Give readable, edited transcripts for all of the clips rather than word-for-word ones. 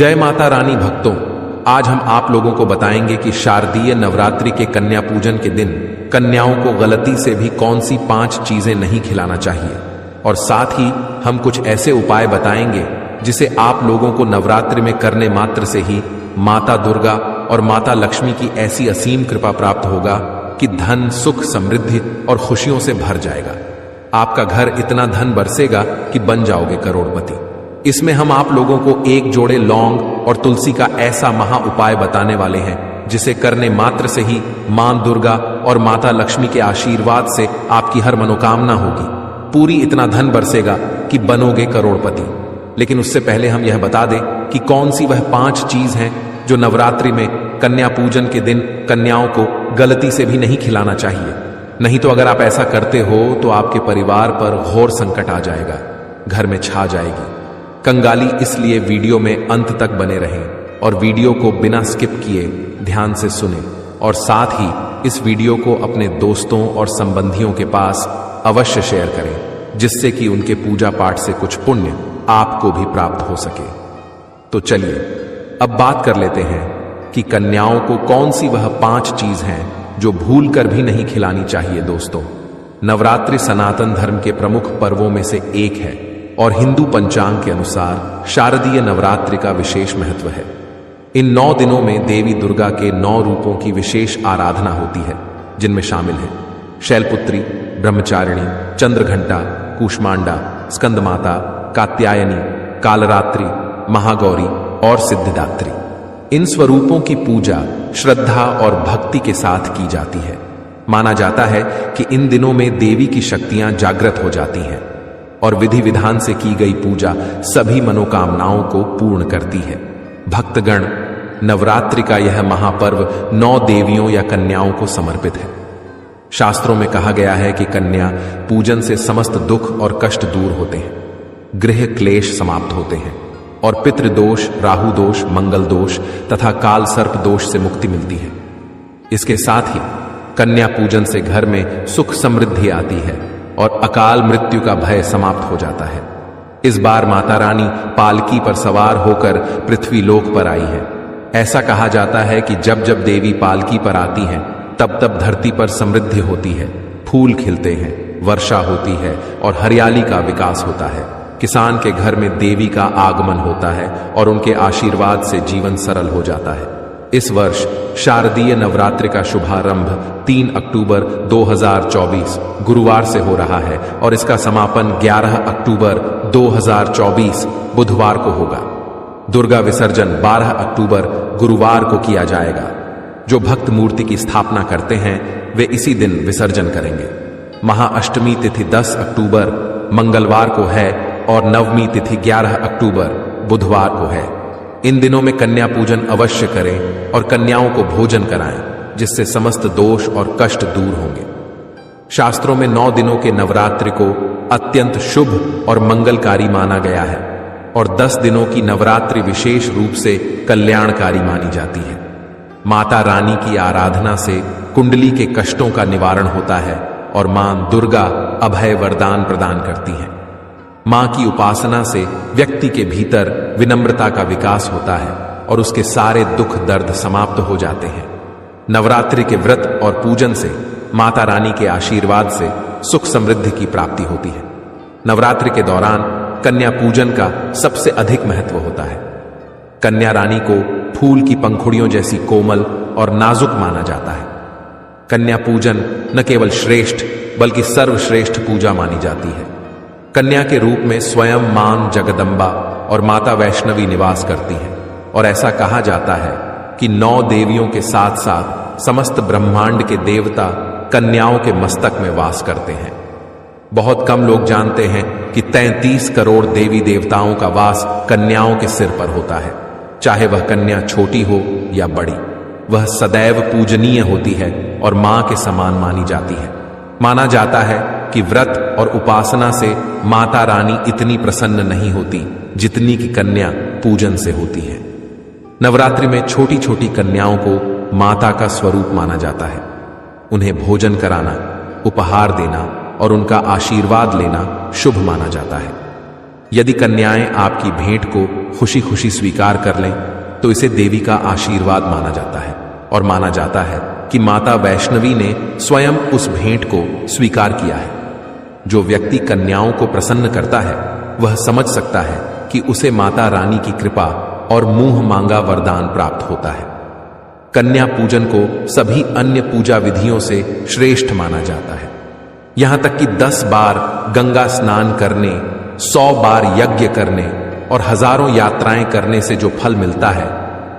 जय माता रानी भक्तों, आज हम आप लोगों को बताएंगे कि शारदीय नवरात्रि के कन्या पूजन के दिन कन्याओं को गलती से भी कौन सी 5 चीजें नहीं खिलाना चाहिए। और साथ ही हम कुछ ऐसे उपाय बताएंगे जिसे आप लोगों को नवरात्रि में करने मात्र से ही माता दुर्गा और माता लक्ष्मी की ऐसी असीम कृपा प्राप्त होगा कि धन, सुख, समृद्धि और खुशियों से भर जाएगा। आपका घर इतना धन बरसेगा कि बन जाओगे करोड़पति। इसमें हम आप लोगों को एक जोड़े लौंग और तुलसी का ऐसा महा उपाय बताने वाले हैं जिसे करने मात्र से ही मां दुर्गा और माता लक्ष्मी के आशीर्वाद से आपकी हर मनोकामना होगी, पूरी इतना धन बरसेगा कि बनोगे करोड़पति। लेकिन उससे पहले हम यह बता दें कि कौन सी वह 5 चीज हैं जो नवरात्रि में कन्या पूजन के दिन कन्याओं को गलती से भी नहीं खिलाना चाहिए। नहीं तो अगर आप ऐसा करते हो तो आपके परिवार पर घोर संकट आ जाएगा, घर में छा जाएगी। कंगाली इसलिए वीडियो में अंत तक बने रहें और वीडियो को बिना स्किप किए ध्यान से सुने और साथ ही इस वीडियो को अपने दोस्तों और संबंधियों के पास अवश्य शेयर करें, जिससे कि उनके पूजा पाठ से कुछ पुण्य आपको भी प्राप्त हो सके। तो चलिए अब बात कर लेते हैं कि कन्याओं को कौन सी वह 5 चीज हैं जो भूल कर भी नहीं खिलानी चाहिए। दोस्तों, नवरात्रि सनातन धर्म के प्रमुख पर्वों में से एक है और हिंदू पंचांग के अनुसार शारदीय नवरात्रि का विशेष महत्व है। इन 9 दिनों में देवी दुर्गा के 9 रूपों की विशेष आराधना होती है, जिनमें शामिल है शैलपुत्री, ब्रह्मचारिणी, चंद्रघंटा, कूष्मांडा, स्कंदमाता, कात्यायनी, कालरात्रि, महागौरी और सिद्धिदात्री। इन स्वरूपों की पूजा श्रद्धा और भक्ति के साथ की जाती है। माना जाता है कि इन दिनों में देवी की शक्तियां जागृत हो जाती हैं और विधि विधान से की गई पूजा सभी मनोकामनाओं को पूर्ण करती है। भक्तगण, नवरात्रि का यह महापर्व 9 देवियों या कन्याओं को समर्पित है। शास्त्रों में कहा गया है कि कन्या पूजन से समस्त दुख और कष्ट दूर होते हैं, गृह क्लेश समाप्त होते हैं और पितृदोष, राहु दोष, मंगल दोष तथा काल सर्प दोष से मुक्ति मिलती है। इसके साथ ही कन्या पूजन से घर में सुख समृद्धि आती है और अकाल मृत्यु का भय समाप्त हो जाता है। इस बार माता रानी पालकी पर सवार होकर पृथ्वी लोक पर आई है। ऐसा कहा जाता है कि जब जब देवी पालकी पर आती हैं, तब तब धरती पर समृद्धि होती है, फूल खिलते हैं, वर्षा होती है और हरियाली का विकास होता है। किसान के घर में देवी का आगमन होता है और उनके आशीर्वाद से जीवन सरल हो जाता है। इस वर्ष शारदीय नवरात्रि का शुभारंभ 3 अक्टूबर 2024 गुरुवार से हो रहा है और इसका समापन 11 अक्टूबर 2024 बुधवार को होगा। दुर्गा विसर्जन 12 अक्टूबर गुरुवार को किया जाएगा। जो भक्त मूर्ति की स्थापना करते हैं वे इसी दिन विसर्जन करेंगे। महाअष्टमी तिथि 10 अक्टूबर मंगलवार को है और नवमी तिथि 11 अक्टूबर बुधवार को है। इन दिनों में कन्या पूजन अवश्य करें और कन्याओं को भोजन कराएं, जिससे समस्त दोष और कष्ट दूर होंगे। शास्त्रों में 9 दिनों के नवरात्रि को अत्यंत शुभ और मंगलकारी माना गया है और 10 दिनों की नवरात्रि विशेष रूप से कल्याणकारी मानी जाती है। माता रानी की आराधना से कुंडली के कष्टों का निवारण होता है और मां दुर्गा अभय वरदान प्रदान करती हैं। मां की उपासना से व्यक्ति के भीतर विनम्रता का विकास होता है और उसके सारे दुख दर्द समाप्त हो जाते हैं। नवरात्रि के व्रत और पूजन से माता रानी के आशीर्वाद से सुख समृद्धि की प्राप्ति होती है। नवरात्रि के दौरान कन्या पूजन का सबसे अधिक महत्व होता है। कन्या रानी को फूल की पंखुड़ियों जैसी कोमल और नाजुक माना जाता है। कन्या पूजन न केवल श्रेष्ठ बल्कि सर्वश्रेष्ठ पूजा मानी जाती है। कन्या के रूप में स्वयं मां जगदम्बा और माता वैष्णवी निवास करती हैं और ऐसा कहा जाता है कि 9 देवियों के साथ साथ समस्त ब्रह्मांड के देवता कन्याओं के मस्तक में वास करते हैं। बहुत कम लोग जानते हैं कि 33 करोड़ देवी देवताओं का वास कन्याओं के सिर पर होता है। चाहे वह कन्या छोटी हो या बड़ी, वह सदैव पूजनीय होती है और मां के समान मानी जाती है। माना जाता है कि व्रत और उपासना से माता रानी इतनी प्रसन्न नहीं होती जितनी कि कन्या पूजन से होती है। नवरात्रि में छोटी छोटी कन्याओं को माता का स्वरूप माना जाता है। उन्हें भोजन कराना, उपहार देना और उनका आशीर्वाद लेना शुभ माना जाता है। यदि कन्याएं आपकी भेंट को खुशी खुशी स्वीकार कर लें तो इसे देवी का आशीर्वाद माना जाता है। और माना जाता है कि माता वैष्णवी ने स्वयं उस भेंट को स्वीकार किया है। जो व्यक्ति कन्याओं को प्रसन्न करता है वह समझ सकता है कि उसे माता रानी की कृपा और मुंह मांगा वरदान प्राप्त होता है। कन्या पूजन को सभी अन्य पूजा विधियों से श्रेष्ठ माना जाता है। यहां तक कि 10 बार गंगा स्नान करने, 100 बार यज्ञ करने और हजारों यात्राएं करने से जो फल मिलता है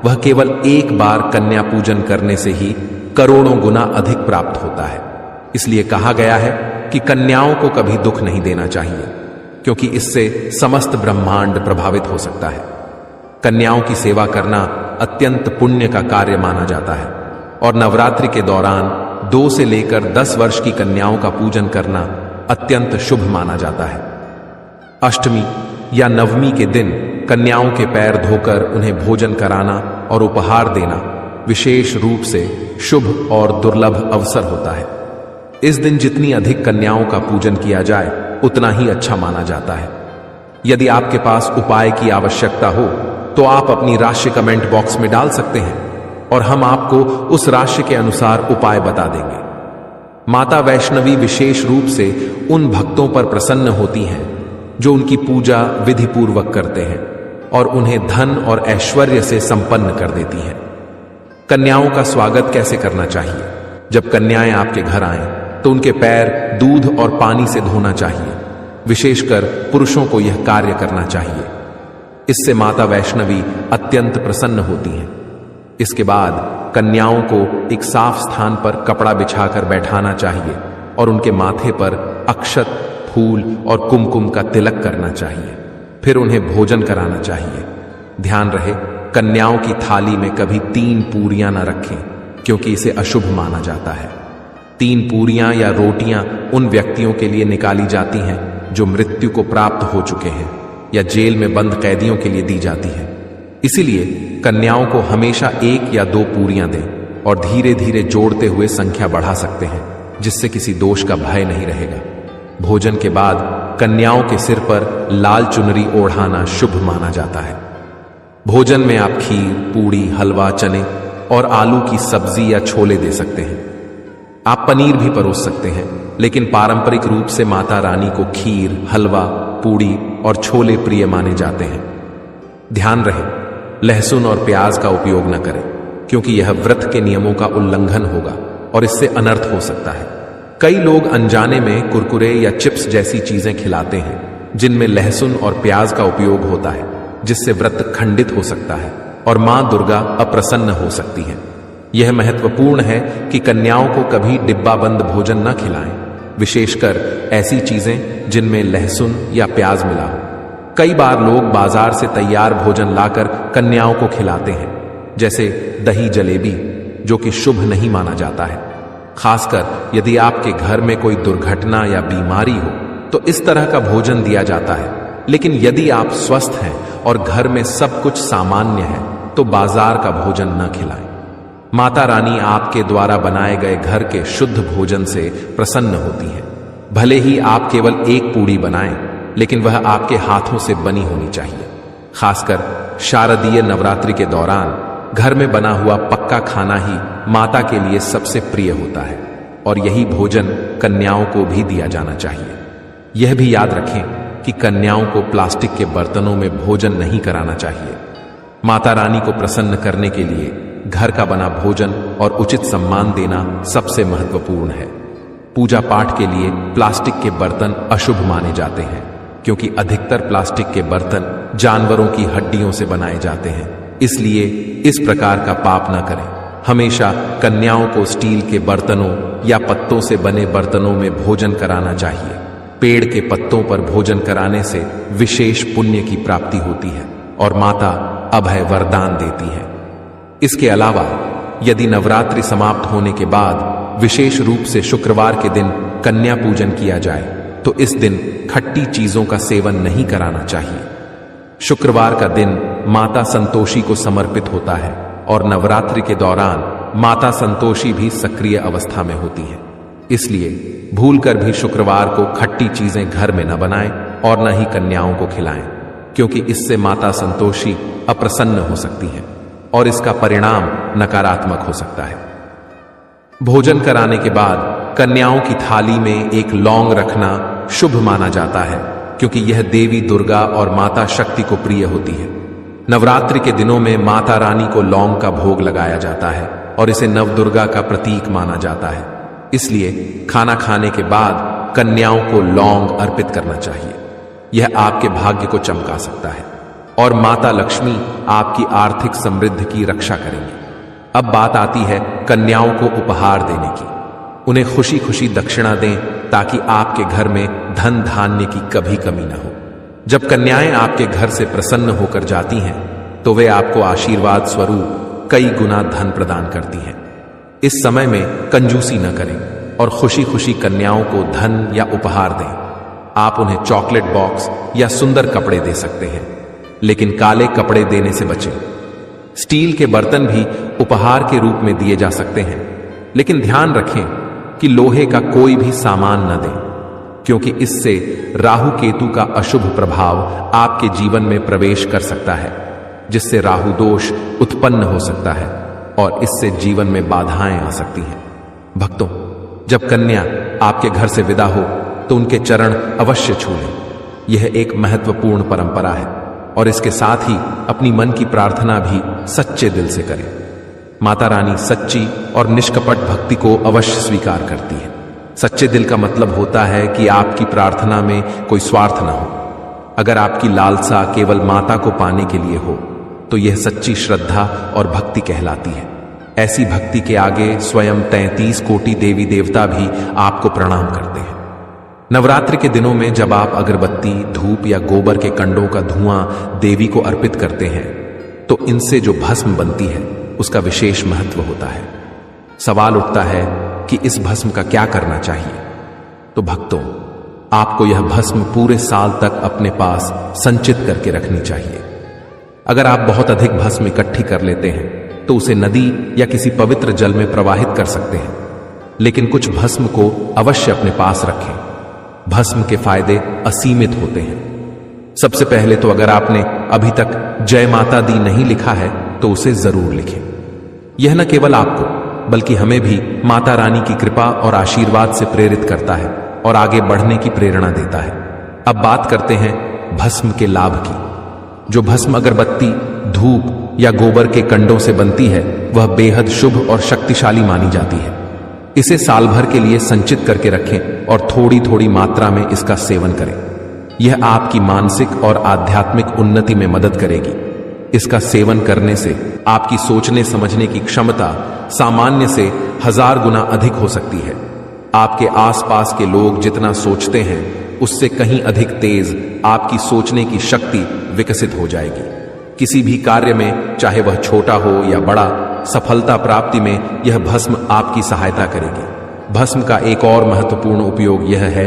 वह केवल एक बार कन्या पूजन करने से ही करोड़ों गुना अधिक प्राप्त होता है। इसलिए कहा गया है कि कन्याओं को कभी दुख नहीं देना चाहिए, क्योंकि इससे समस्त ब्रह्मांड प्रभावित हो सकता है। कन्याओं की सेवा करना अत्यंत पुण्य का कार्य माना जाता है और नवरात्रि के दौरान 2 से लेकर 10 वर्ष की कन्याओं का पूजन करना अत्यंत शुभ माना जाता है। अष्टमी या नवमी के दिन कन्याओं के पैर धोकर उन्हें भोजन कराना और उपहार देना विशेष रूप से शुभ और दुर्लभ अवसर होता है। इस दिन जितनी अधिक कन्याओं का पूजन किया जाए उतना ही अच्छा माना जाता है। यदि आपके पास उपाय की आवश्यकता हो तो आप अपनी राशि कमेंट बॉक्स में डाल सकते हैं और हम आपको उस राशि के अनुसार उपाय बता देंगे। माता वैष्णवी विशेष रूप से उन भक्तों पर प्रसन्न होती हैं जो उनकी पूजा विधि पूर्वक करते हैं और उन्हें धन और ऐश्वर्य से संपन्न कर देती हैं। कन्याओं का स्वागत कैसे करना चाहिए? जब कन्याएं आपके घर आएं तो उनके पैर दूध और पानी से धोना चाहिए। विशेषकर पुरुषों को यह कार्य करना चाहिए। इससे माता वैष्णवी अत्यंत प्रसन्न होती हैं। इसके बाद कन्याओं को एक साफ स्थान पर कपड़ा बिछाकर बैठाना चाहिए और उनके माथे पर अक्षत, फूल और कुमकुम का तिलक करना चाहिए। फिर उन्हें भोजन कराना चाहिए। ध्यान रहे, कन्याओं की थाली में कभी 3 पूरियां न रखें, क्योंकि इसे अशुभ माना जाता है। 3 पूरियां या रोटियां उन व्यक्तियों के लिए निकाली जाती हैं जो मृत्यु को प्राप्त हो चुके हैं या जेल में बंद कैदियों के लिए दी जाती है। इसीलिए कन्याओं को हमेशा 1 या 2 पूरियां दें और धीरे धीरे जोड़ते हुए संख्या बढ़ा सकते हैं, जिससे किसी दोष का भय नहीं रहेगा। भोजन के बाद कन्याओं के सिर पर लाल चुनरी ओढ़ाना शुभ माना जाता है। भोजन में आप खीर, पूड़ी, हलवा, चने और आलू की सब्जी या छोले दे सकते हैं। आप पनीर भी परोस सकते हैं, लेकिन पारंपरिक रूप से माता रानी को खीर, हलवा, पूड़ी और छोले प्रिय माने जाते हैं। ध्यान रहे, लहसुन और प्याज का उपयोग न करें, क्योंकि यह व्रत के नियमों का उल्लंघन होगा और इससे अनर्थ हो सकता है। कई लोग अनजाने में कुरकुरे या चिप्स जैसी चीजें खिलाते हैं जिनमें लहसुन और प्याज का उपयोग होता है, जिससे व्रत खंडित हो सकता है और मां दुर्गा अप्रसन्न हो सकती हैं। यह महत्वपूर्ण है कि कन्याओं को कभी डिब्बाबंद भोजन न खिलाएं, विशेषकर ऐसी चीजें जिनमें लहसुन या प्याज मिला हो। कई बार लोग बाजार से तैयार भोजन लाकर कन्याओं को खिलाते हैं, जैसे दही जलेबी, जो कि शुभ नहीं माना जाता है। खासकर यदि आपके घर में कोई दुर्घटना या बीमारी हो तो इस तरह का भोजन दिया जाता है। लेकिन यदि आप स्वस्थ हैं और घर में सब कुछ सामान्य है तो बाजार का भोजन न खिलाएं। माता रानी आपके द्वारा बनाए गए घर के शुद्ध भोजन से प्रसन्न होती हैं। भले ही आप केवल 1 पूड़ी बनाएं, लेकिन वह आपके हाथों से बनी होनी चाहिए। खासकर शारदीय नवरात्रि के दौरान घर में बना हुआ पक्का खाना ही माता के लिए सबसे प्रिय होता है और यही भोजन कन्याओं को भी दिया जाना चाहिए। यह भी याद रखें कि कन्याओं को प्लास्टिक के बर्तनों में भोजन नहीं कराना चाहिए। माता रानी को प्रसन्न करने के लिए घर का बना भोजन और उचित सम्मान देना सबसे महत्वपूर्ण है। पूजा पाठ के लिए प्लास्टिक के बर्तन अशुभ माने जाते हैं, क्योंकि अधिकतर प्लास्टिक के बर्तन जानवरों की हड्डियों से बनाए जाते हैं। इसलिए इस प्रकार का पाप न करें। हमेशा कन्याओं को स्टील के बर्तनों या पत्तों से बने बर्तनों में भोजन कराना चाहिए। पेड़ के पत्तों पर भोजन कराने से विशेष पुण्य की प्राप्ति होती है और माता अभय वरदान देती है। इसके अलावा यदि नवरात्रि समाप्त होने के बाद विशेष रूप से शुक्रवार के दिन कन्या पूजन किया जाए तो इस दिन खट्टी चीजों का सेवन नहीं कराना चाहिए। शुक्रवार का दिन माता संतोषी को समर्पित होता है और नवरात्रि के दौरान माता संतोषी भी सक्रिय अवस्था में होती है। इसलिए भूलकर भी शुक्रवार को खट्टी चीजें घर में न बनाएं और न ही कन्याओं को खिलाएं। क्योंकि इससे माता संतोषी अप्रसन्न हो सकती हैं और इसका परिणाम नकारात्मक हो सकता है। भोजन कराने के बाद कन्याओं की थाली में एक लौंग रखना शुभ माना जाता है, क्योंकि यह देवी दुर्गा और माता शक्ति को प्रिय होती है। नवरात्रि के दिनों में माता रानी को लौंग का भोग लगाया जाता है और इसे नवदुर्गा का प्रतीक माना जाता है। इसलिए खाना खाने के बाद कन्याओं को लौंग अर्पित करना चाहिए। यह आपके भाग्य को चमका सकता है और माता लक्ष्मी आपकी आर्थिक समृद्धि की रक्षा करेंगी। अब बात आती है कन्याओं को उपहार देने की। उन्हें खुशी खुशी दक्षिणा दें ताकि आपके घर में धन धान्य की कभी कमी न हो। जब कन्याएं आपके घर से प्रसन्न होकर जाती हैं तो वे आपको आशीर्वाद स्वरूप कई गुना धन प्रदान करती हैं। इस समय में कंजूसी न करें और खुशी खुशी कन्याओं को धन या उपहार दें। आप उन्हें चॉकलेट बॉक्स या सुंदर कपड़े दे सकते हैं, लेकिन काले कपड़े देने से बचें। स्टील के बर्तन भी उपहार के रूप में दिए जा सकते हैं, लेकिन ध्यान रखें कि लोहे का कोई भी सामान न दें, क्योंकि इससे राहु केतु का अशुभ प्रभाव आपके जीवन में प्रवेश कर सकता है, जिससे राहु दोष उत्पन्न हो सकता है और इससे जीवन में बाधाएं आ सकती हैं। भक्तों, जब कन्या आपके घर से विदा हो तो उनके चरण अवश्य छू लें। यह एक महत्वपूर्ण परंपरा है और इसके साथ ही अपनी मन की प्रार्थना भी सच्चे दिल से करें। माता रानी सच्ची और निष्कपट भक्ति को अवश्य स्वीकार करती है। सच्चे दिल का मतलब होता है कि आपकी प्रार्थना में कोई स्वार्थ न हो। अगर आपकी लालसा केवल माता को पाने के लिए हो तो यह सच्ची श्रद्धा और भक्ति कहलाती है। ऐसी भक्ति के आगे स्वयं 33 कोटि देवी देवता भी आपको प्रणाम करते हैं। नवरात्रि के दिनों में जब आप अगरबत्ती, धूप या गोबर के कंडों का धुआं देवी को अर्पित करते हैं तो इनसे जो भस्म बनती है उसका विशेष महत्व होता है। सवाल उठता है कि इस भस्म का क्या करना चाहिए। तो भक्तों, आपको यह भस्म पूरे साल तक अपने पास संचित करके रखनी चाहिए। अगर आप बहुत अधिक भस्म इकट्ठी कर लेते हैं तो उसे नदी या किसी पवित्र जल में प्रवाहित कर सकते हैं, लेकिन कुछ भस्म को अवश्य अपने पास रखें। भस्म के फायदे असीमित होते हैं। सबसे पहले तो अगर आपने अभी तक जय माता दी नहीं लिखा है तो उसे जरूर लिखें। यह न केवल आपको बल्कि हमें भी माता रानी की कृपा और आशीर्वाद से प्रेरित करता है और आगे बढ़ने की प्रेरणा देता है। अब बात करते हैं भस्म के लाभ की। जो भस्म अगरबत्ती, धूप या गोबर के कंडों से बनती है वह बेहद शुभ और शक्तिशाली मानी जाती है। इसे साल भर के लिए संचित करके रखें और थोड़ी थोड़ी मात्रा में इसका सेवन करें। यह आपकी मानसिक और आध्यात्मिक उन्नति में मदद करेगी। इसका सेवन करने से आपकी सोचने समझने की क्षमता सामान्य से 1000 गुना अधिक हो सकती है। आपके आसपास के लोग जितना सोचते हैं उससे कहीं अधिक तेज आपकी सोचने की शक्ति विकसित हो जाएगी। किसी भी कार्य में, चाहे वह छोटा हो या बड़ा, सफलता प्राप्ति में यह भस्म आपकी सहायता करेगी। भस्म का एक और महत्वपूर्ण उपयोग यह है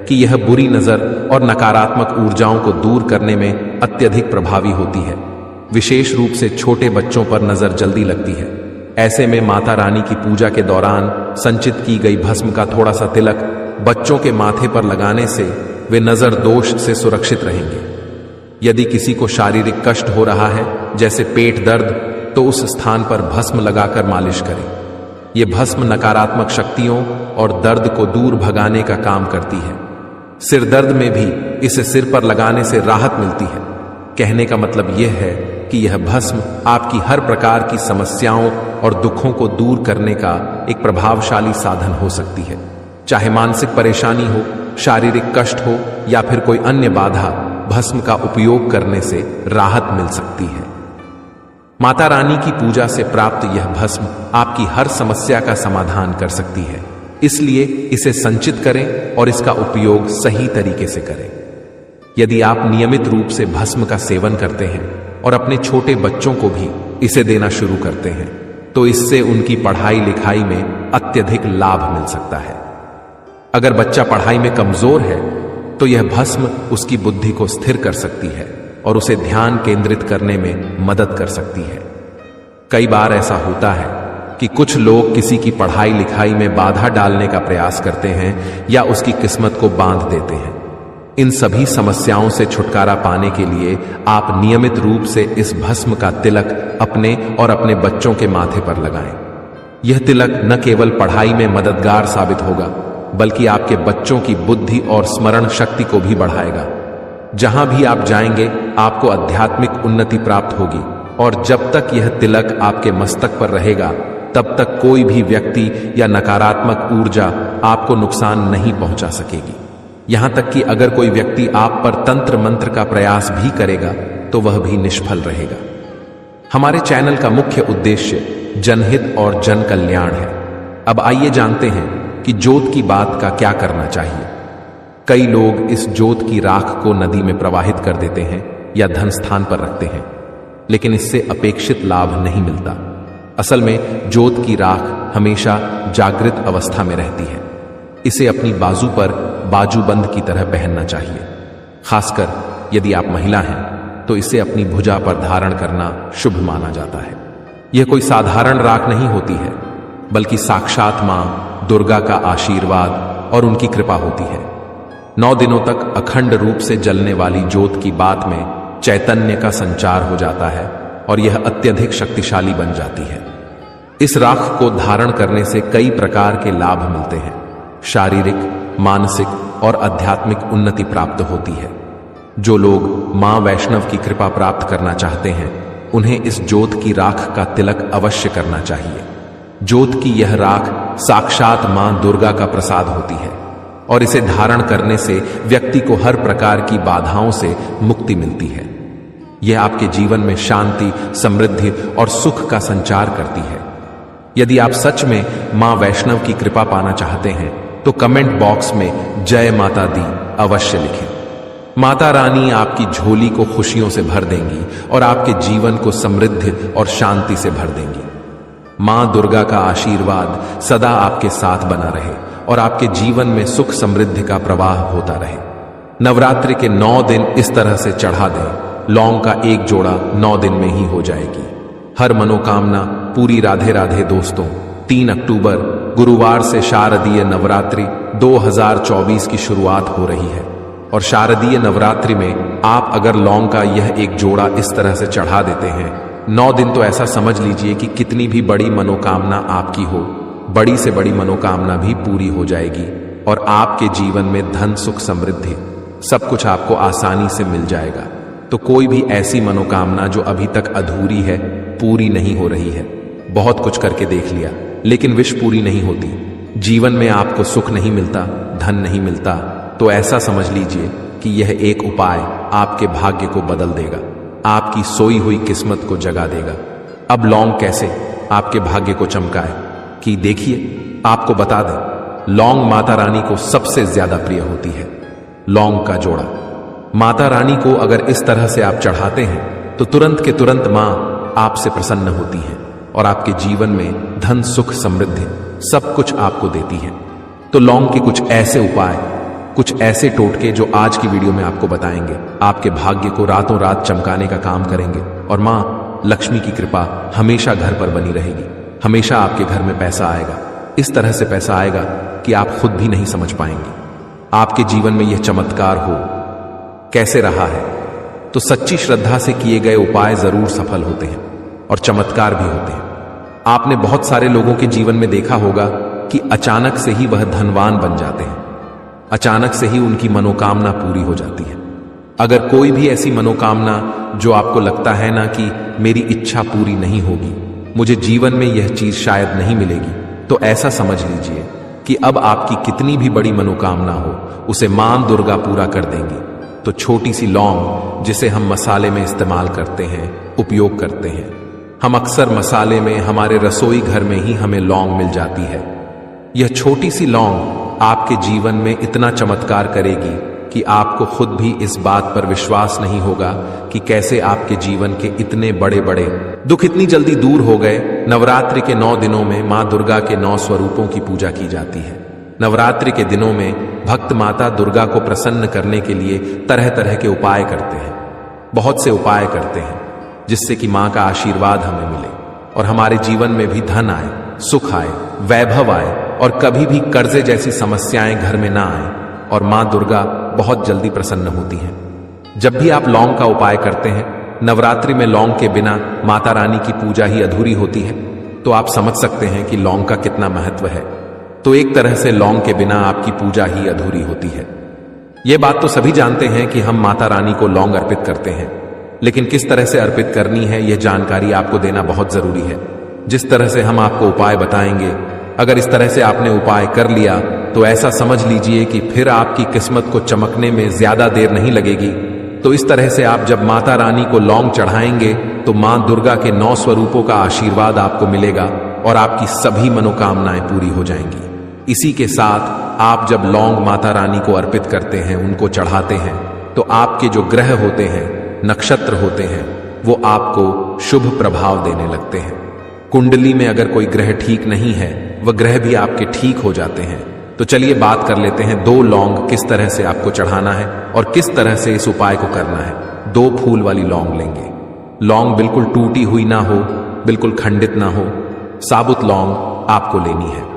कि यह बुरी नजर और नकारात्मक ऊर्जाओं को दूर करने में अत्यधिक प्रभावी होती है। विशेष रूप से छोटे बच्चों पर नजर जल्दी लगती है। ऐसे में माता रानी की पूजा के दौरान संचित की गई भस्म का थोड़ा सा तिलक बच्चों के माथे पर लगाने से वे नजर दोष से सुरक्षित रहेंगे। यदि किसी को शारीरिक कष्ट हो रहा है, जैसे पेट दर्द, तो उस स्थान पर भस्म लगाकर मालिश करें। यह भस्म नकारात्मक शक्तियों और दर्द को दूर भगाने का काम करती है। सिर दर्द में भी इसे सिर पर लगाने से राहत मिलती है। कहने का मतलब यह है कि यह भस्म आपकी हर प्रकार की समस्याओं और दुखों को दूर करने का एक प्रभावशाली साधन हो सकती है। चाहे मानसिक परेशानी हो, शारीरिक कष्ट हो या फिर कोई अन्य बाधा, भस्म का उपयोग करने से राहत मिल सकती है। माता रानी की पूजा से प्राप्त यह भस्म आपकी हर समस्या का समाधान कर सकती है। इसलिए इसे संचित करें और इसका उपयोग सही तरीके से करें। यदि आप नियमित रूप से भस्म का सेवन करते हैं और अपने छोटे बच्चों को भी इसे देना शुरू करते हैं तो इससे उनकी पढ़ाई लिखाई में अत्यधिक लाभ मिल सकता है। अगर बच्चा पढ़ाई में कमजोर है तो यह भस्म उसकी बुद्धि को स्थिर कर सकती है और उसे ध्यान केंद्रित करने में मदद कर सकती है। कई बार ऐसा होता है कि कुछ लोग किसी की पढ़ाई लिखाई में बाधा डालने का प्रयास करते हैं या उसकी किस्मत को बांध देते हैं। इन सभी समस्याओं से छुटकारा पाने के लिए आप नियमित रूप से इस भस्म का तिलक अपने और अपने बच्चों के माथे पर लगाएं। यह तिलक न केवल पढ़ाई में मददगार साबित होगा, बल्कि आपके बच्चों की बुद्धि और स्मरण शक्ति को भी बढ़ाएगा। जहां भी आप जाएंगे आपको आध्यात्मिक उन्नति प्राप्त होगी, और जब तक यह तिलक आपके मस्तक पर रहेगा तब तक कोई भी व्यक्ति या नकारात्मक ऊर्जा आपको नुकसान नहीं पहुंचा सकेगी। यहां तक कि अगर कोई व्यक्ति आप पर तंत्र मंत्र का प्रयास भी करेगा तो वह भी निष्फल रहेगा। हमारे चैनल का मुख्य उद्देश्य जनहित और जन कल्याण है। अब आइए जानते हैं कि जोत की बात का क्या करना चाहिए। कई लोग इस जोत की राख को नदी में प्रवाहित कर देते हैं या धन स्थान पर रखते हैं, लेकिन इससे अपेक्षित लाभ नहीं मिलता। असल में जोत की राख हमेशा जागृत अवस्था में रहती है। इसे अपनी बाजू पर बाजूबंद की तरह पहनना चाहिए। खासकर यदि आप महिला हैं तो इसे अपनी भुजा पर धारण करना शुभ माना जाता है। यह कोई साधारण राख नहीं होती है, बल्कि साक्षात मां दुर्गा का आशीर्वाद और उनकी कृपा होती है। 9 दिनों तक अखंड रूप से जलने वाली जोत की बात में चैतन्य का संचार हो जाता है और यह अत्यधिक शक्तिशाली बन जाती है। इस राख को धारण करने से कई प्रकार के लाभ मिलते हैं। शारीरिक, मानसिक और आध्यात्मिक उन्नति प्राप्त होती है। जो लोग मां वैष्णव की कृपा प्राप्त करना चाहते हैं उन्हें इस जोत की राख का तिलक अवश्य करना चाहिए। जोत की यह राख साक्षात मां दुर्गा का प्रसाद होती है और इसे धारण करने से व्यक्ति को हर प्रकार की बाधाओं से मुक्ति मिलती है। यह आपके जीवन में शांति, समृद्धि और सुख का संचार करती है। यदि आप सच में मां वैष्णव की कृपा पाना चाहते हैं तो कमेंट बॉक्स में जय माता दी अवश्य लिखें। माता रानी आपकी झोली को खुशियों से भर देंगी और आपके जीवन को समृद्धि और शांति से भर देंगी। मां दुर्गा का आशीर्वाद सदा आपके साथ बना रहे और आपके जीवन में सुख समृद्धि का प्रवाह होता रहे। नवरात्रि के 9 दिन इस तरह से चढ़ा दें। लौंग का एक जोड़ा 9 दिन में ही हो जाएगी। हर मनोकामना पूरी। राधे राधे दोस्तों। 3 अक्टूबर गुरुवार से शारदीय नवरात्रि 2024 की शुरुआत हो रही है और शारदीय नवरात्रि में आप अगर लौंग का यह एक जोड़ा इस तरह से चढ़ा देते हैं 9 दिन, तो ऐसा समझ लीजिए कि कितनी भी बड़ी मनोकामना आपकी हो, बड़ी से बड़ी मनोकामना भी पूरी हो जाएगी और आपके जीवन में धन, सुख, समृद्धि सब कुछ आपको आसानी से मिल जाएगा। तो कोई भी ऐसी मनोकामना जो अभी तक अधूरी है, पूरी नहीं हो रही है, बहुत कुछ करके देख लिया लेकिन विश पूरी नहीं होती, जीवन में आपको सुख नहीं मिलता, धन नहीं मिलता, तो ऐसा समझ लीजिए कि यह एक उपाय आपके भाग्य को बदल देगा, आपकी सोई हुई किस्मत को जगा देगा। अब लौंग कैसे आपके भाग्य को चमकाए कि देखिए, आपको बता दें, लौंग माता रानी को सबसे ज्यादा प्रिय होती है। लौंग का जोड़ा माता रानी को अगर इस तरह से आप चढ़ाते हैं तो तुरंत के तुरंत मां आपसे प्रसन्न होती है और आपके जीवन में धन, सुख, समृद्धि सब कुछ आपको देती है। तो लौंग के कुछ ऐसे उपाय, कुछ ऐसे टोटके जो आज की वीडियो में आपको बताएंगे, आपके भाग्य को रातों रात चमकाने का काम करेंगे और मां लक्ष्मी की कृपा हमेशा घर पर बनी रहेगी। हमेशा आपके घर में पैसा आएगा। इस तरह से पैसा आएगा कि आप खुद भी नहीं समझ पाएंगे। आपके जीवन में यह चमत्कार हो कैसे रहा है, तो सच्ची श्रद्धा से किए गए उपाय जरूर सफल होते हैं और चमत्कार भी होते हैं। आपने बहुत सारे लोगों के जीवन में देखा होगा कि अचानक से ही वह धनवान बन जाते हैं, अचानक से ही उनकी मनोकामना पूरी हो जाती है। अगर कोई भी ऐसी मनोकामना जो आपको लगता है ना कि मेरी इच्छा पूरी नहीं होगी, मुझे जीवन में यह चीज शायद नहीं मिलेगी, तो ऐसा समझ लीजिए कि अब आपकी कितनी भी बड़ी मनोकामना हो, उसे मां दुर्गा पूरा कर देंगी। तो छोटी सी लौंग, जिसे हम मसाले में इस्तेमाल करते हैं, उपयोग करते हैं, हम अक्सर मसाले में, हमारे रसोई घर में ही हमें लौंग मिल जाती है। यह छोटी सी लौंग आपके जीवन में इतना चमत्कार करेगी कि आपको खुद भी इस बात पर विश्वास नहीं होगा कि कैसे आपके जीवन के इतने बड़े बड़े दुख इतनी जल्दी दूर हो गए। नवरात्रि के 9 दिनों में मां दुर्गा के 9 स्वरूपों की पूजा की जाती है। नवरात्रि के दिनों में भक्त माता दुर्गा को प्रसन्न करने के लिए तरह तरह के उपाय करते हैं, बहुत से उपाय करते हैं, जिससे कि मां का आशीर्वाद हमें मिले और हमारे जीवन में भी धन आए, सुख आए, वैभव आए और कभी भी कर्जे जैसी समस्याएं घर में ना आए और मां दुर्गा बहुत जल्दी प्रसन्न होती हैं। जब भी आप लौंग का उपाय करते हैं, नवरात्रि में लौंग के बिना माता रानी की पूजा ही अधूरी होती है, तो आप समझ सकते हैं कि लौंग का कितना महत्व है। तो एक तरह से लौंग के बिना आपकी पूजा ही अधूरी होती है। यह बात तो सभी जानते हैं कि हम माता रानी को लौंग अर्पित करते हैं, लेकिन किस तरह से अर्पित करनी है यह जानकारी आपको देना बहुत जरूरी है। जिस तरह से हम आपको उपाय बताएंगे, अगर इस तरह से आपने उपाय कर लिया तो ऐसा समझ लीजिए कि फिर आपकी किस्मत को चमकने में ज्यादा देर नहीं लगेगी। तो इस तरह से आप जब माता रानी को लौंग चढ़ाएंगे तो मां दुर्गा के 9 स्वरूपों का आशीर्वाद आपको मिलेगा और आपकी सभी मनोकामनाएं पूरी हो जाएंगी। इसी के साथ आप जब लौंग माता रानी को अर्पित करते हैं, उनको चढ़ाते हैं, तो आपके जो ग्रह होते हैं, नक्षत्र होते हैं, वो आपको शुभ प्रभाव देने लगते हैं। कुंडली में अगर कोई ग्रह ठीक नहीं है, वह ग्रह भी आपके ठीक हो जाते हैं। तो चलिए बात कर लेते हैं 2 लौंग किस तरह से आपको चढ़ाना है और किस तरह से इस उपाय को करना है। 2 फूल वाली लौंग लेंगे। लौंग बिल्कुल टूटी हुई ना हो, बिल्कुल खंडित ना हो, साबुत लौंग आपको लेनी है।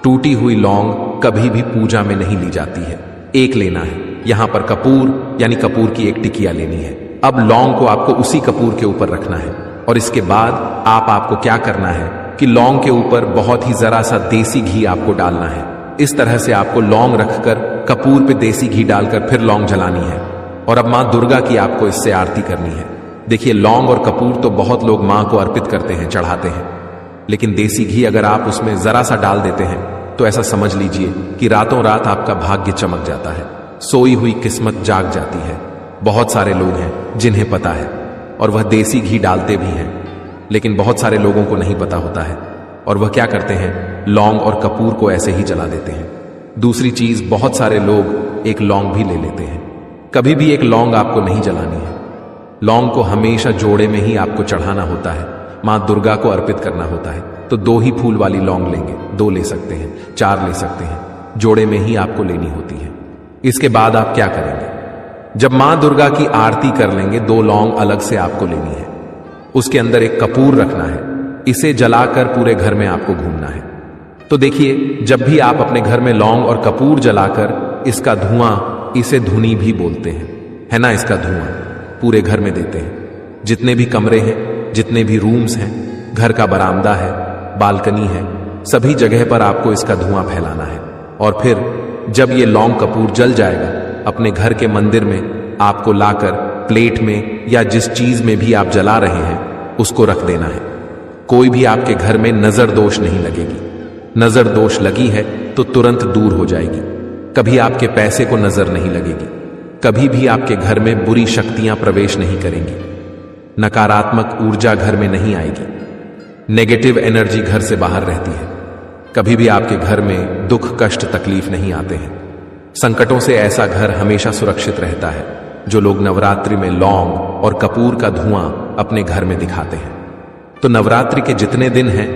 टूटी हुई लौंग कभी भी पूजा में नहीं ली जाती है। एक लेना है। यहां पर कपूर यानी कपूर की एक टिकिया लेनी है। अब लौंग को आपको उसी कपूर के ऊपर रखना है और इसके बाद आपको क्या करना है कि लौंग के ऊपर बहुत ही जरा सा देसी घी आपको डालना है। इस तरह से आपको लौंग रखकर कपूर पे देसी घी डालकर फिर लौंग जलानी है और अब मां दुर्गा की आपको इससे आरती करनी है। देखिए, लौंग और कपूर तो बहुत लोग मां को अर्पित करते हैं, चढ़ाते हैं, लेकिन देसी घी अगर आप उसमें जरा सा डाल देते हैं तो ऐसा समझ लीजिए कि रातों रात आपका भाग्य चमक जाता है, सोई हुई किस्मत जाग जाती है। बहुत सारे लोग हैं जिन्हें पता है और वह देसी घी डालते भी हैं, लेकिन बहुत सारे लोगों को नहीं पता होता है और वह क्या करते हैं, लौंग और कपूर को ऐसे ही जला देते हैं। दूसरी चीज, बहुत सारे लोग एक लौंग भी ले लेते हैं। कभी भी एक लौंग आपको नहीं जलानी है। लौंग को हमेशा जोड़े में ही आपको चढ़ाना होता है, मां दुर्गा को अर्पित करना होता है। तो 2 ही फूल वाली लौंग लेंगे। 2 ले सकते हैं, 4 ले सकते हैं, जोड़े में ही आपको लेनी होती है। इसके बाद आप क्या करेंगे, जब मां दुर्गा की आरती कर लेंगे, 2 लौंग अलग से आपको लेनी है। उसके अंदर एक कपूर रखना है, इसे जलाकर पूरे घर में आपको घूमना है। तो देखिए, जब भी आप अपने घर में लौंग और कपूर जलाकर इसका धुआं, इसे धुनी भी बोलते हैं, है ना, इसका धुआं पूरे घर में देते हैं। जितने भी कमरे हैं, जितने भी रूम्स हैं, घर का बरामदा है, बालकनी है, सभी जगह पर आपको इसका धुआं फैलाना है। और फिर जब ये लौंग कपूर जल जाएगा, अपने घर के मंदिर में आपको लाकर प्लेट में या जिस चीज में भी आप जला रहे हैं उसको रख देना है। कोई भी आपके घर में नजर दोष नहीं लगेगी। नजर दोष लगी है तो तुरंत दूर हो जाएगी। कभी आपके पैसे को नजर नहीं लगेगी। कभी भी आपके घर में बुरी शक्तियां प्रवेश नहीं करेंगी। नकारात्मक ऊर्जा घर में नहीं आएगी। नेगेटिव एनर्जी घर से बाहर रहती है। कभी भी आपके घर में दुख, कष्ट, तकलीफ नहीं आते हैं। संकटों से ऐसा घर हमेशा सुरक्षित रहता है जो लोग नवरात्रि में लौंग और कपूर का धुआं अपने घर में दिखाते हैं। तो नवरात्रि के जितने दिन हैं,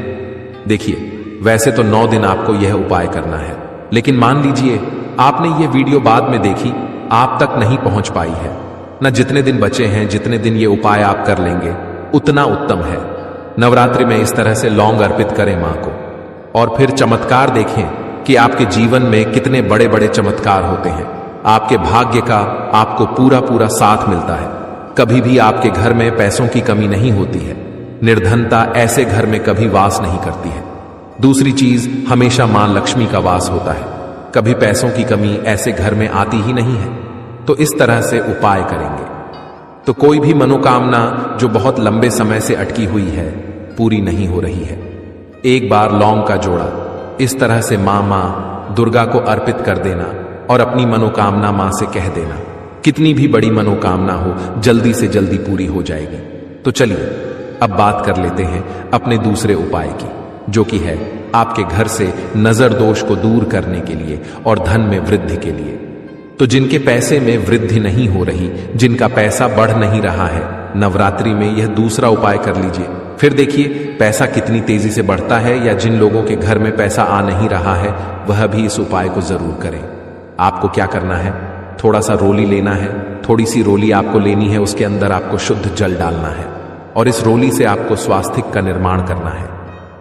देखिए, वैसे तो 9 दिन आपको यह उपाय करना है, लेकिन मान लीजिए आपने ये वीडियो बाद में देखी, आप तक नहीं पहुंच पाई है न। जितने दिन बचे हैं, जितने दिन ये उपाय आप कर लेंगे उतना उत्तम है। नवरात्रि में इस तरह से लौंग अर्पित करें मां को और फिर चमत्कार देखें कि आपके जीवन में कितने बड़े बड़े चमत्कार होते हैं। आपके भाग्य का आपको पूरा पूरा साथ मिलता है। कभी भी आपके घर में पैसों की कमी नहीं होती है। निर्धनता ऐसे घर में कभी वास नहीं करती है। दूसरी चीज, हमेशा मां लक्ष्मी का वास होता है। कभी पैसों की कमी ऐसे घर में आती ही नहीं है। तो इस तरह से उपाय करेंगे तो कोई भी मनोकामना जो बहुत लंबे समय से अटकी हुई है, पूरी नहीं हो रही है। एक बार लौंग का जोड़ा इस तरह से मां दुर्गा को अर्पित कर देना और अपनी मनोकामना मां से कह देना। कितनी भी बड़ी मनोकामना हो, जल्दी से जल्दी पूरी हो जाएगी। तो चलिए अब बात कर लेते हैं अपने दूसरे उपाय की, जो कि है आपके घर से नजर दोष को दूर करने के लिए और धन में वृद्धि के लिए। तो जिनके पैसे में वृद्धि नहीं हो रही, जिनका पैसा बढ़ नहीं रहा है, नवरात्रि में यह दूसरा उपाय कर लीजिए। फिर देखिए पैसा कितनी तेजी से बढ़ता है, या जिन लोगों के घर में पैसा आ नहीं रहा है वह भी इस उपाय को जरूर करें। आपको क्या करना है, थोड़ा सा रोली लेना है। थोड़ी सी रोली आपको लेनी है, उसके अंदर आपको शुद्ध जल डालना है और इस रोली से आपको स्वास्तिक का निर्माण करना है।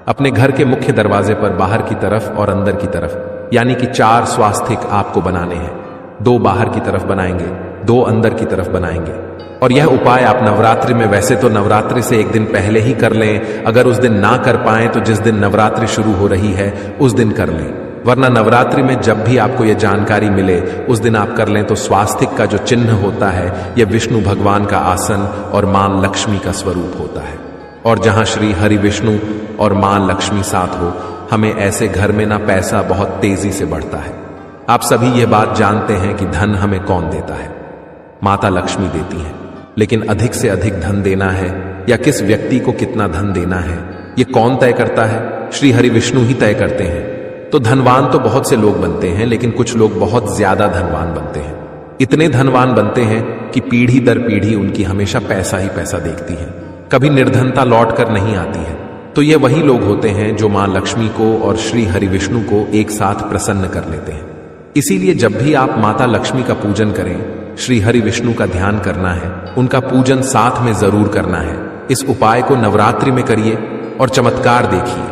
अपने घर के मुख्य दरवाजे पर बाहर की तरफ और अंदर की तरफ, यानी कि 4 स्वास्तिक आपको बनाने हैं। 2 बाहर की तरफ बनाएंगे, 2 अंदर की तरफ बनाएंगे। और यह उपाय आप नवरात्रि में वैसे तो नवरात्रि से 1 दिन पहले ही कर लें, अगर उस दिन ना कर पाएं तो जिस दिन नवरात्रि शुरू हो रही है उस दिन कर लें, वरना नवरात्रि में जब भी आपको यह जानकारी मिले उस दिन आप कर लें। तो स्वास्तिक का जो चिन्ह होता है यह विष्णु भगवान का आसन और मां लक्ष्मी का स्वरूप होता है। और जहां श्री हरि विष्णु और मां लक्ष्मी साथ हो, हमें ऐसे घर में ना पैसा बहुत तेजी से बढ़ता है। आप सभी ये बात जानते हैं कि धन हमें कौन देता है? माता लक्ष्मी देती है। लेकिन अधिक से अधिक धन देना है या किस व्यक्ति को कितना धन देना है, ये कौन तय करता है? श्री हरि विष्णु ही तय करते हैं। तो धनवान तो बहुत से लोग बनते हैं, लेकिन कुछ लोग बहुत ज्यादा धनवान बनते हैं। इतने धनवान बनते हैं कि पीढ़ी दर पीढ़ी उनकी हमेशा पैसा ही पैसा देखती है, कभी निर्धनता लौट कर नहीं आती है। तो ये वही लोग होते हैं जो मां लक्ष्मी को और श्री हरि विष्णु को एक साथ प्रसन्न कर लेते हैं। इसीलिए जब भी आप माता लक्ष्मी का पूजन करें, श्री हरि विष्णु का ध्यान करना है, उनका पूजन साथ में जरूर करना है। इस उपाय को नवरात्रि में करिए और चमत्कार देखिए।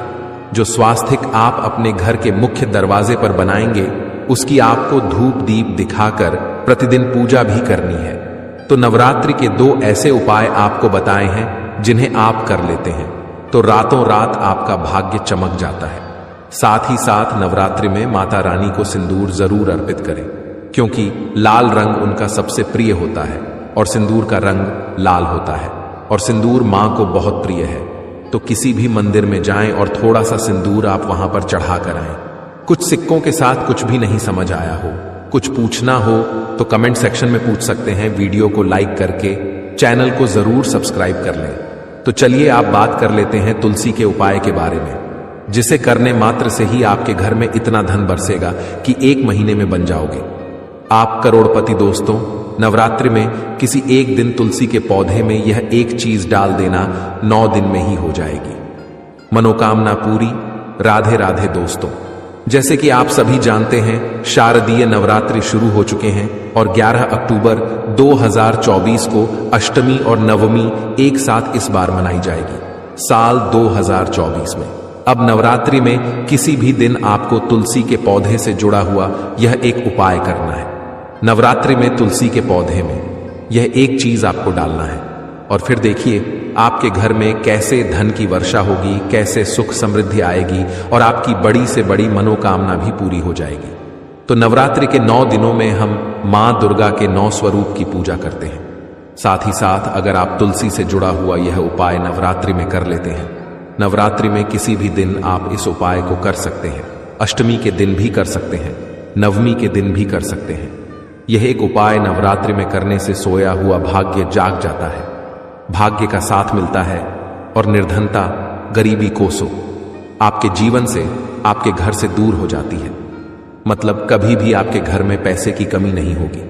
जो स्वास्तिक आप अपने घर के मुख्य दरवाजे पर बनाएंगे, उसकी आपको धूप दीप दिखाकर प्रतिदिन पूजा भी करनी है। तो नवरात्रि के 2 ऐसे उपाय आपको बताए हैं जिन्हें आप कर लेते हैं तो रातों रात आपका भाग्य चमक जाता है। साथ ही साथ नवरात्रि में माता रानी को सिंदूर जरूर अर्पित करें, क्योंकि लाल रंग उनका सबसे प्रिय होता है और सिंदूर का रंग लाल होता है और सिंदूर मां को बहुत प्रिय है। तो किसी भी मंदिर में जाएं और थोड़ा सा सिंदूर आप वहां पर चढ़ा कर आएं। कुछ सिक्कों के साथ कुछ भी नहीं समझ आया हो, कुछ पूछना हो तो कमेंट सेक्शन में पूछ सकते हैं। वीडियो को लाइक करके चैनल को जरूर सब्सक्राइब कर लें। तो चलिए आप बात कर लेते हैं तुलसी के उपाय के बारे में, जिसे करने मात्र से ही आपके घर में इतना धन बरसेगा कि 1 महीने में बन जाओगे आप करोड़पति। दोस्तों, नवरात्रि में किसी एक दिन तुलसी के पौधे में यह एक चीज डाल देना 9 दिन में ही हो जाएगी, मनोकामना पूरी। राधे राधे दोस्तों, जैसे कि आप सभी जानते हैं, शारदीय नवरात्रि शुरू हो चुके हैं और 11 अक्टूबर 2024 को अष्टमी और नवमी एक साथ इस बार मनाई जाएगी, साल 2024 में। अब नवरात्रि में किसी भी दिन आपको तुलसी के पौधे से जुड़ा हुआ यह एक उपाय करना है। नवरात्रि में तुलसी के पौधे में यह एक चीज आपको डालना है और फिर देखिए आपके घर में कैसे धन की वर्षा होगी, कैसे सुख समृद्धि आएगी और आपकी बड़ी से बड़ी मनोकामना भी पूरी हो जाएगी। तो नवरात्रि के 9 दिनों में हम मां दुर्गा के 9 स्वरूप की पूजा करते हैं। साथ ही साथ अगर आप तुलसी से जुड़ा हुआ यह उपाय नवरात्रि में कर लेते हैं, नवरात्रि में किसी भी दिन आप इस उपाय को कर सकते हैं। अष्टमी के दिन भी कर सकते हैं, नवमी के दिन भी कर सकते हैं। यह एक उपाय नवरात्रि में करने से सोया हुआ भाग्य जाग जाता है, भाग्य का साथ मिलता है और निर्धनता, गरीबी कोसों आपके जीवन से, आपके घर से दूर हो जाती है। मतलब कभी भी आपके घर में पैसे की कमी नहीं होगी।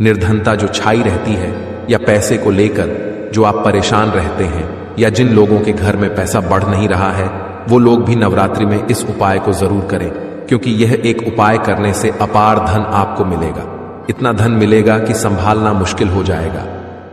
निर्धनता जो छाई रहती है या पैसे को लेकर जो आप परेशान रहते हैं या जिन लोगों के घर में पैसा बढ़ नहीं रहा है, वो लोग भी नवरात्रि में इस उपाय को जरूर करें, क्योंकि यह एक उपाय करने से अपार धन आपको मिलेगा। इतना धन मिलेगा कि संभालना मुश्किल हो जाएगा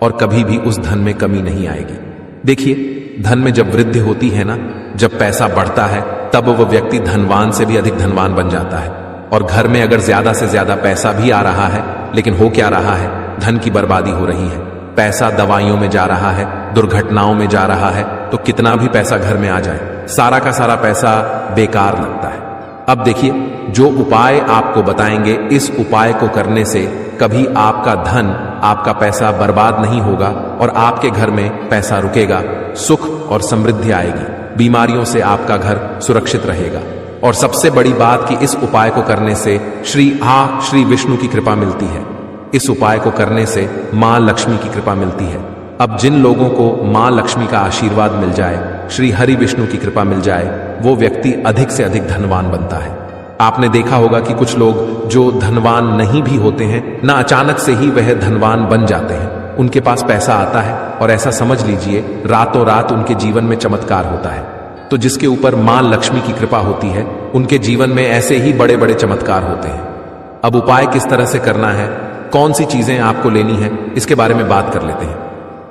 और कभी भी उस धन में कमी नहीं आएगी। देखिए, धन में जब वृद्धि होती है ना, जब पैसा बढ़ता है, तब वह व्यक्ति धनवान से भी अधिक धनवान बन जाता है। और घर में अगर ज्यादा से ज्यादा पैसा भी आ रहा है, लेकिन हो क्या रहा है? धन की बर्बादी हो रही है। पैसा दवाइयों में जा रहा है, दुर्घटनाओं में जा रहा है। तो कितना भी पैसा घर में आ जाए, सारा का सारा पैसा बेकार लगता है। अब देखिए, जो उपाय आपको बताएंगे, इस उपाय को करने से कभी आपका धन, आपका पैसा बर्बाद नहीं होगा और आपके घर में पैसा रुकेगा, सुख और समृद्धि आएगी, बीमारियों से आपका घर सुरक्षित रहेगा। और सबसे बड़ी बात कि इस उपाय को करने से श्री विष्णु की कृपा मिलती है। इस उपाय को करने से मां लक्ष्मी की कृपा मिलती है। अब जिन लोगों को मां लक्ष्मी का आशीर्वाद मिल जाए, श्री हरि विष्णु की कृपा मिल जाए, वो व्यक्ति अधिक से अधिक धनवान बनता है। आपने देखा होगा कि कुछ लोग जो धनवान नहीं भी होते हैं ना, अचानक से ही वह धनवान बन जाते हैं। उनके पास पैसा आता है और ऐसा समझ लीजिए रातों रात उनके जीवन में चमत्कार होता है। तो जिसके ऊपर मां लक्ष्मी की कृपा होती है, उनके जीवन में ऐसे ही बड़े बड़े चमत्कार होते हैं। अब उपाय किस तरह से करना है, कौन सी चीजें आपको लेनी है, इसके बारे में बात कर लेते हैं।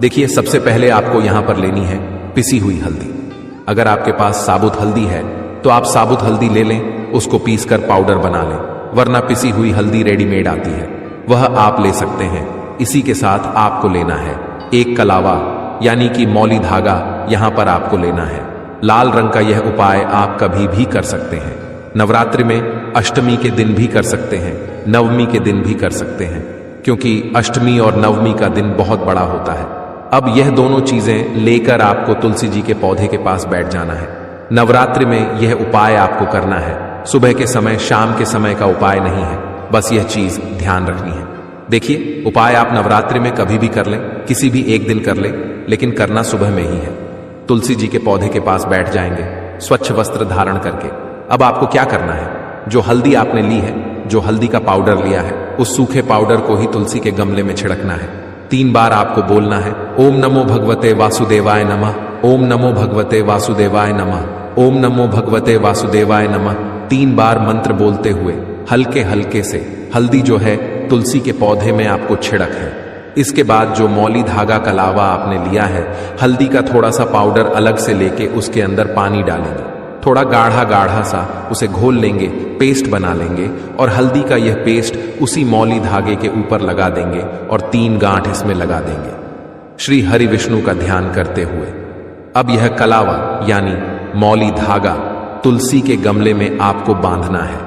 देखिए, सबसे पहले आपको यहां पर लेनी है पिसी हुई हल्दी। अगर आपके पास साबुत हल्दी है तो आप साबुत हल्दी ले लें, उसको पीसकर पाउडर बना लें। वरना पिसी हुई हल्दी रेडीमेड आती है, वह आप ले सकते हैं। इसी के साथ आपको लेना है एक कलावा यानी कि मौली धागा, यहां पर आपको लेना है। लाल रंग का यह उपाय आप कभी भी कर सकते हैं। नवरात्रि में अष्टमी के दिन भी कर सकते हैं, नवमी के दिन भी कर सकते हैं, क्योंकि अष्टमी और नवमी का दिन बहुत बड़ा होता है। अब यह दोनों चीजें लेकर आपको तुलसी जी के पौधे के पास बैठ जाना है। नवरात्रि में यह उपाय आपको करना है। सुबह के समय, शाम के समय का उपाय नहीं है, बस यह चीज ध्यान रखनी है। देखिए, उपाय आप नवरात्रि में कभी भी कर लें, किसी भी एक दिन कर लें, लेकिन करना सुबह में ही है। तुलसी जी के पौधे के पास बैठ जाएंगे स्वच्छ वस्त्र धारण करके। अब आपको क्या करना है, जो हल्दी आपने ली है, जो हल्दी का पाउडर लिया है, उस सूखे पाउडर को ही तुलसी के गमले में छिड़कना है। 3 बार आपको बोलना है, ओम नमो भगवते वासुदेवाय नमः, ओम नमो भगवते वासुदेवाय नमः, ओम नमो भगवते वासुदेवाय नमः। 3 बार मंत्र बोलते हुए हल्के हल्के से हल्दी जो है तुलसी के पौधे में आपको छिड़क है। इसके बाद जो मौली धागा का लावा आपने लिया है, हल्दी का थोड़ा सा पाउडर अलग से लेके उसके अंदर पानी डालेंगे, थोड़ा गाढ़ा गाढ़ा सा उसे घोल लेंगे, पेस्ट बना लेंगे और हल्दी का यह पेस्ट उसी मौली धागे के ऊपर लगा देंगे और 3 गांठ इसमें लगा देंगे, श्री हरि विष्णु का ध्यान करते हुए। अब यह कलावा यानी मौली धागा तुलसी के गमले में आपको बांधना है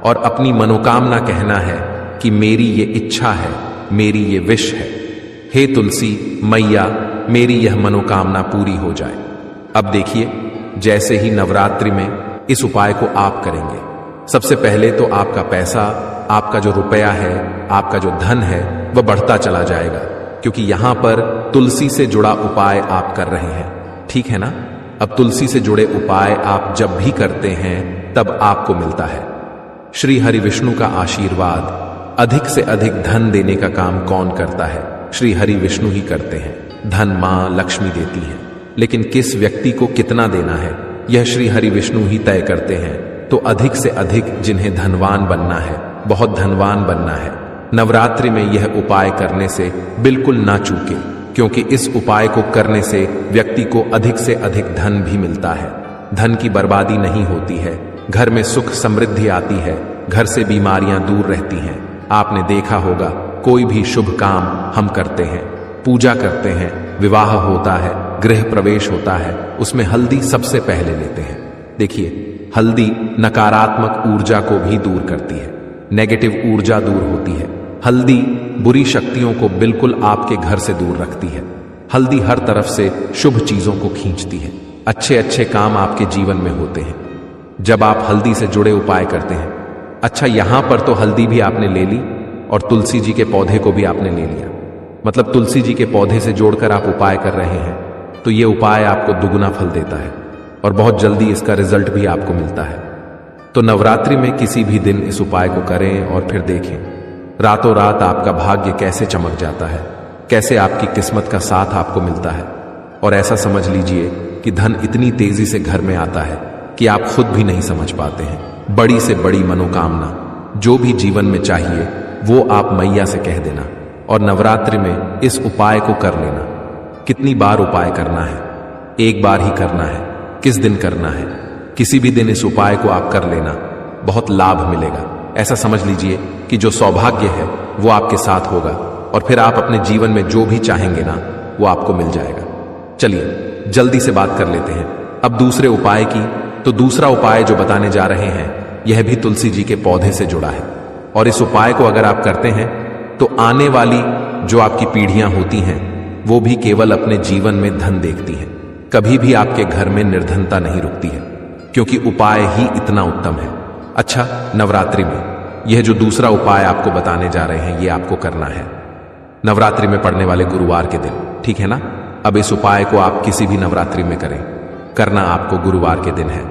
और अपनी मनोकामना कहना है कि मेरी ये इच्छा है, मेरी ये विश है, हे तुलसी मैया, मेरी यह मनोकामना पूरी हो जाए। अब देखिए, जैसे ही नवरात्रि में इस उपाय को आप करेंगे, सबसे पहले तो आपका पैसा, आपका जो रुपया है, आपका जो धन है, वह बढ़ता चला जाएगा, क्योंकि यहां पर तुलसी से जुड़ा उपाय आप कर रहे हैं। ठीक है ना? अब तुलसी से जुड़े उपाय आप जब भी करते हैं तब आपको मिलता है श्री हरि विष्णु का आशीर्वाद। अधिक से अधिक धन देने का काम कौन करता है? श्री हरि विष्णु ही करते हैं। धन मां लक्ष्मी देती है, लेकिन किस व्यक्ति को कितना देना है यह श्री हरि विष्णु ही तय करते हैं। तो अधिक से अधिक जिन्हें धनवान बनना है, बहुत धनवान बनना है, नवरात्रि में यह उपाय करने से बिल्कुल ना चूके, क्योंकि इस उपाय को करने से व्यक्ति को अधिक से अधिक धन भी मिलता है। धन की बर्बादी नहीं होती है, घर में सुख समृद्धि आती है, घर से बीमारियां दूर रहती हैं। आपने देखा होगा, कोई भी शुभ काम हम करते हैं, पूजा करते हैं, विवाह होता है, गृह प्रवेश होता है, उसमें हल्दी सबसे पहले लेते हैं। देखिए, हल्दी नकारात्मक ऊर्जा को भी दूर करती है, नेगेटिव ऊर्जा दूर होती है। हल्दी बुरी शक्तियों को बिल्कुल आपके घर से दूर रखती है। हल्दी हर तरफ से शुभ चीजों को खींचती है, अच्छे अच्छे काम आपके जीवन में होते हैं जब आप हल्दी से जुड़े उपाय करते हैं। अच्छा, यहां पर तो हल्दी भी आपने ले ली और तुलसी जी के पौधे को भी आपने ले लिया, मतलब तुलसी जी के पौधे से जोड़कर आप उपाय कर रहे हैं, तो ये उपाय आपको दुगुना फल देता है और बहुत जल्दी इसका रिजल्ट भी आपको मिलता है। तो नवरात्रि में किसी भी दिन इस उपाय को करें और फिर देखें रातों रात आपका भाग्य कैसे चमक जाता है, कैसे आपकी किस्मत का साथ आपको मिलता है। और ऐसा समझ लीजिए कि धन इतनी तेजी से घर में आता है कि आप खुद भी नहीं समझ पाते हैं। बड़ी से बड़ी मनोकामना जो भी जीवन में चाहिए वो आप मैया से कह देना और नवरात्रि में इस उपाय को कर लेना। कितनी बार उपाय करना है? एक बार ही करना है। किस दिन करना है? किसी भी दिन इस उपाय को आप कर लेना, बहुत लाभ मिलेगा। ऐसा समझ लीजिए कि जो सौभाग्य है वो आपके साथ होगा और फिर आप अपने जीवन में जो भी चाहेंगे ना, वो आपको मिल जाएगा। चलिए जल्दी से बात कर लेते हैं अब दूसरे उपाय की। तो दूसरा उपाय जो बताने जा रहे हैं यह भी तुलसी जी के पौधे से जुड़ा है और इस उपाय को अगर आप करते हैं तो आने वाली जो आपकी पीढ़ियां होती हैं वो भी केवल अपने जीवन में धन देखती हैं। कभी भी आपके घर में निर्धनता नहीं रुकती है, क्योंकि उपाय ही इतना उत्तम है। अच्छा, नवरात्रि में यह जो दूसरा उपाय आपको बताने जा रहे हैं ये आपको करना है नवरात्रि में पड़ने वाले गुरुवार के दिन, ठीक है ना? अब इस उपाय को आप किसी भी नवरात्रि में करें, करना आपको गुरुवार के दिन है।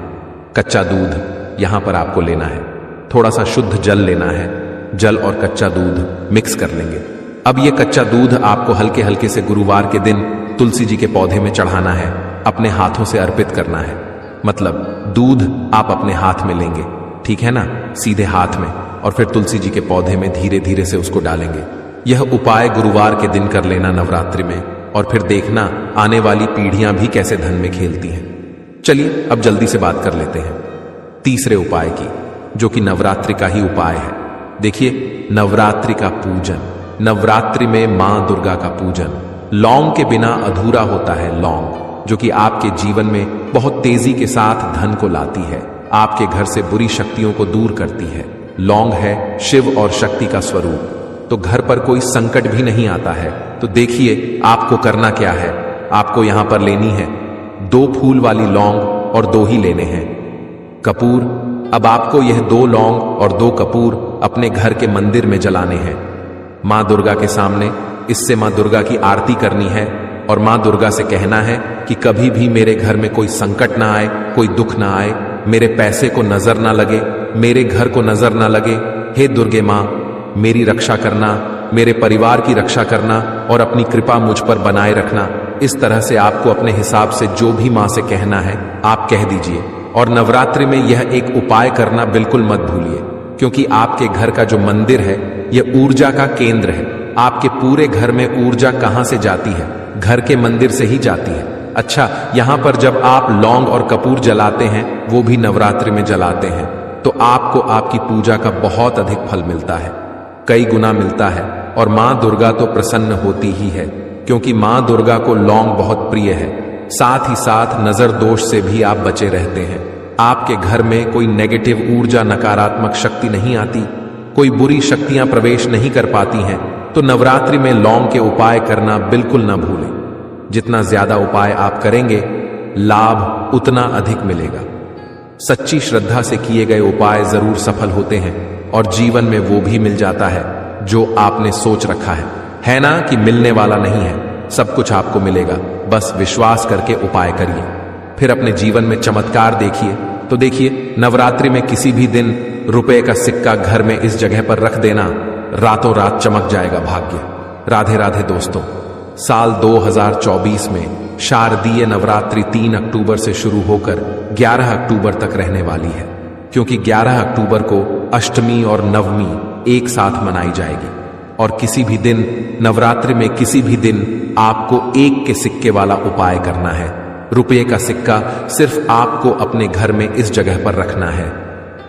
कच्चा दूध यहां पर आपको लेना है, थोड़ा सा शुद्ध जल लेना है, जल और कच्चा दूध मिक्स कर लेंगे। अब ये कच्चा दूध आपको हल्के हल्के से गुरुवार के दिन तुलसी जी के पौधे में चढ़ाना है, अपने हाथों से अर्पित करना है। मतलब दूध आप अपने हाथ में लेंगे, ठीक है ना, सीधे हाथ में, और फिर तुलसी जी के पौधे में धीरे धीरे से उसको डालेंगे। यह उपाय गुरुवार के दिन कर लेना नवरात्रि में, और फिर देखना आने वाली पीढ़ियां भी कैसे धन में खेलती हैं। चलिए अब जल्दी से बात कर लेते हैं तीसरे उपाय की, जो कि नवरात्रि का ही उपाय है। देखिए, नवरात्रि का पूजन, नवरात्रि में मां दुर्गा का पूजन लौंग के बिना अधूरा होता है। लौंग जो कि आपके जीवन में बहुत तेजी के साथ धन को लाती है, आपके घर से बुरी शक्तियों को दूर करती है। लौंग है शिव और शक्ति का स्वरूप, तो घर पर कोई संकट भी नहीं आता है। तो देखिए आपको करना क्या है। आपको यहां पर लेनी है 2 फूल वाली लौंग और 2 ही लेने हैं कपूर। अब आपको यह 2 लौंग और 2 कपूर अपने घर के मंदिर में जलाने हैं, मां दुर्गा के सामने। इससे मां दुर्गा की आरती करनी है और मां दुर्गा से कहना है कि कभी भी मेरे घर में कोई संकट ना आए, कोई दुख ना आए, मेरे पैसे को नजर ना लगे, मेरे घर को नजर ना लगे। हे दुर्गे मां, मेरी रक्षा करना, मेरे परिवार की रक्षा करना और अपनी कृपा मुझ पर बनाए रखना। इस तरह से आपको अपने हिसाब से जो भी मां से कहना है आप कह दीजिए। और नवरात्रि में यह एक उपाय करना बिल्कुल मत भूलिए, क्योंकि आपके घर का जो मंदिर है यह ऊर्जा का केंद्र है। आपके पूरे घर में ऊर्जा कहां से जाती है? घर के मंदिर से ही जाती है। अच्छा, यहां पर जब आप लौंग और कपूर जलाते हैं, वो भी नवरात्रि में जलाते हैं, तो आपको आपकी पूजा का बहुत अधिक फल मिलता है, कई गुना मिलता है। और मां दुर्गा तो प्रसन्न होती ही है, क्योंकि मां दुर्गा को लौंग बहुत प्रिय है। साथ ही साथ नजर दोष से भी आप बचे रहते हैं। आपके घर में कोई नेगेटिव ऊर्जा, नकारात्मक शक्ति नहीं आती, कोई बुरी शक्तियां प्रवेश नहीं कर पाती हैं। तो नवरात्रि में लौंग के उपाय करना बिल्कुल ना भूलें। जितना ज्यादा उपाय आप करेंगे, लाभ उतना अधिक मिलेगा। सच्ची श्रद्धा से किए गए उपाय जरूर सफल होते हैं और जीवन में वो भी मिल जाता है जो आपने सोच रखा है ना कि मिलने वाला नहीं है। सब कुछ आपको मिलेगा, बस विश्वास करके उपाय करिए, फिर अपने जीवन में चमत्कार देखिए। तो देखिए, नवरात्रि में किसी भी दिन रुपए का सिक्का घर में इस जगह पर रख देना, रातों रात चमक जाएगा भाग्य। राधे राधे दोस्तों। साल 2024 में शारदीय नवरात्रि 3 अक्टूबर से शुरू होकर 11 अक्टूबर तक रहने वाली है, क्योंकि 11 अक्टूबर को अष्टमी और नवमी एक साथ मनाई जाएगी। और किसी भी दिन नवरात्रि में किसी भी दिन आपको 1 के सिक्के वाला उपाय करना है। रुपये का सिक्का सिर्फ आपको अपने घर में इस जगह पर रखना है।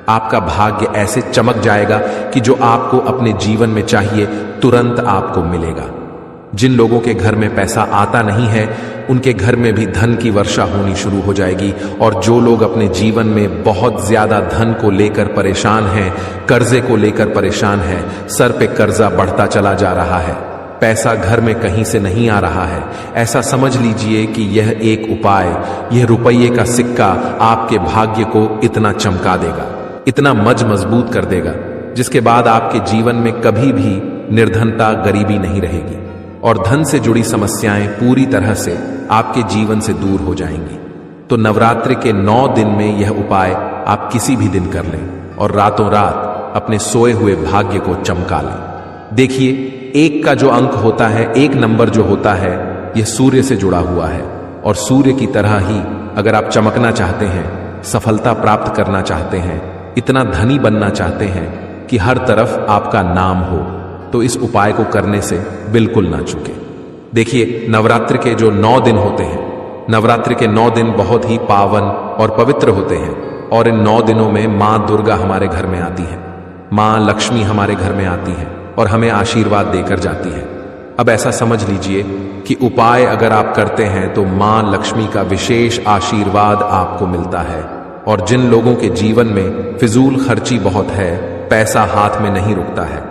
आपका भाग्य ऐसे चमक जाएगा कि जो आपको अपने जीवन में चाहिए तुरंत आपको मिलेगा। जिन लोगों के घर में पैसा आता नहीं है, उनके घर में भी धन की वर्षा होनी शुरू हो जाएगी। और जो लोग अपने जीवन में बहुत ज्यादा धन को लेकर परेशान हैं, कर्जे को लेकर परेशान हैं, सर पे कर्जा बढ़ता चला जा रहा है, पैसा घर में कहीं से नहीं आ रहा है, ऐसा समझ लीजिए कि यह एक उपाय, यह रुपये का सिक्का आपके भाग्य को इतना चमका देगा, इतना मजबूत कर देगा, जिसके बाद आपके जीवन में कभी भी निर्धनता, गरीबी नहीं रहेगी और धन से जुड़ी समस्याएं पूरी तरह से आपके जीवन से दूर हो जाएंगी। तो नवरात्रि के 9 दिन में यह उपाय आप किसी भी दिन कर लें और रातों रात अपने सोए हुए भाग्य को चमका लें। देखिए, 1 का जो अंक होता है, 1 नंबर जो होता है, यह सूर्य से जुड़ा हुआ है। और सूर्य की तरह ही अगर आप चमकना चाहते हैं, सफलता प्राप्त करना चाहते हैं, इतना धनी बनना चाहते हैं कि हर तरफ आपका नाम हो, तो इस उपाय को करने से बिल्कुल ना चूके। देखिए, नवरात्रि के जो 9 दिन होते हैं, नवरात्रि के 9 दिन बहुत ही पावन और पवित्र होते हैं। और इन 9 दिनों में मां दुर्गा हमारे घर में आती है, मां लक्ष्मी हमारे घर में आती है और हमें आशीर्वाद देकर जाती है। अब ऐसा समझ लीजिए कि उपाय अगर आप करते हैं तो मां लक्ष्मी का विशेष आशीर्वाद आपको मिलता है। और जिन लोगों के जीवन में फिजूल खर्ची बहुत है, पैसा हाथ में नहीं रुकता है,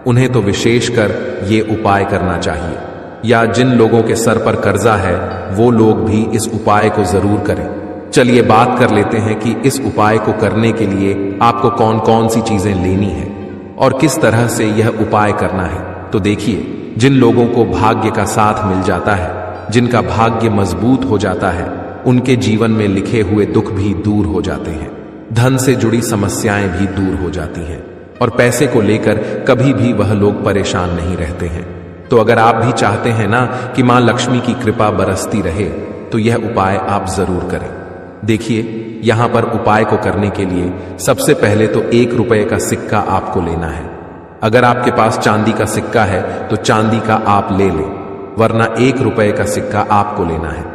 उन्हें तो विशेषकर ये उपाय करना चाहिए। या जिन लोगों के सर पर कर्जा है, वो लोग भी इस उपाय को जरूर करें। चलिए बात कर लेते हैं कि इस उपाय को करने के लिए आपको कौन कौन सी चीजें लेनी है और किस तरह से यह उपाय करना है। तो देखिए, जिन लोगों को भाग्य का साथ मिल जाता है, जिनका भाग्य मजबूत हो जाता है, उनके जीवन में लिखे हुए दुख भी दूर हो जाते हैं, धन से जुड़ी समस्याएं भी दूर हो जाती हैं और पैसे को लेकर कभी भी वह लोग परेशान नहीं रहते हैं। तो अगर आप भी चाहते हैं ना कि मां लक्ष्मी की कृपा बरसती रहे, तो यह उपाय आप जरूर करें। देखिए, यहां पर उपाय को करने के लिए सबसे पहले तो 1 रुपये का सिक्का आपको लेना है। अगर आपके पास चांदी का सिक्का है तो चांदी का आप ले लें, वरना 1 रुपये का सिक्का आपको लेना है।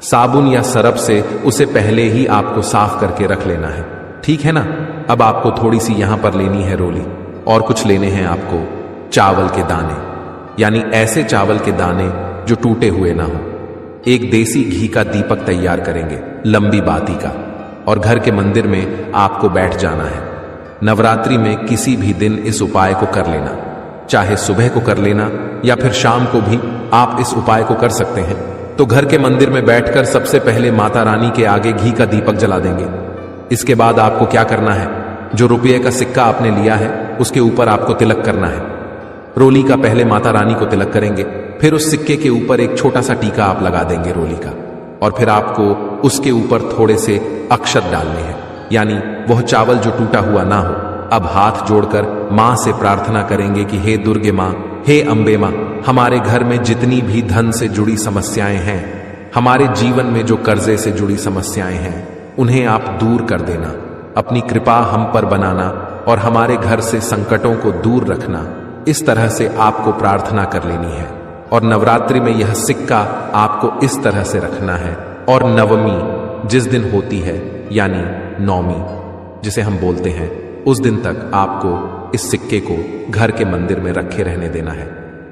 साबुन या सरफ से उसे पहले ही आपको साफ करके रख लेना है, ठीक है ना। अब आपको थोड़ी सी यहां पर लेनी है रोली और कुछ लेने हैं आपको चावल के दाने, यानी ऐसे चावल के दाने जो टूटे हुए ना हो। एक देसी घी का दीपक तैयार करेंगे, लंबी बाती का, और घर के मंदिर में आपको बैठ जाना है। नवरात्रि में किसी भी दिन इस उपाय को कर लेना, चाहे सुबह को कर लेना या फिर शाम को भी आप इस उपाय को कर सकते हैं। तो घर के मंदिर में बैठकर सबसे पहले माता रानी के आगे घी का दीपक जला देंगे। इसके बाद आपको क्या करना है, जो रुपये का सिक्का आपने लिया है उसके ऊपर आपको तिलक करना है। रोली का पहले माता रानी को तिलक करेंगे, फिर उस सिक्के के ऊपर एक छोटा सा टीका आप लगा देंगे रोली का, और फिर आपको उसके ऊपर थोड़े से अक्षत डालने हैं, यानी वह चावल जो टूटा हुआ ना हो। अब हाथ जोड़कर मां से प्रार्थना करेंगे कि हे दुर्गे मां, हे अंबे मां, हमारे घर में जितनी भी धन से जुड़ी समस्याएं हैं, हमारे जीवन में जो कर्जे से जुड़ी समस्याएं हैं, उन्हें आप दूर कर देना, अपनी कृपा हम पर बनाना और हमारे घर से संकटों को दूर रखना। इस तरह से आपको प्रार्थना कर लेनी है। और नवरात्रि में यह सिक्का आपको इस तरह से रखना है। और नवमी जिस दिन होती है, यानी नौमी जिसे हम बोलते हैं, उस दिन तक आपको इस सिक्के को घर के मंदिर में रखे रहने देना है।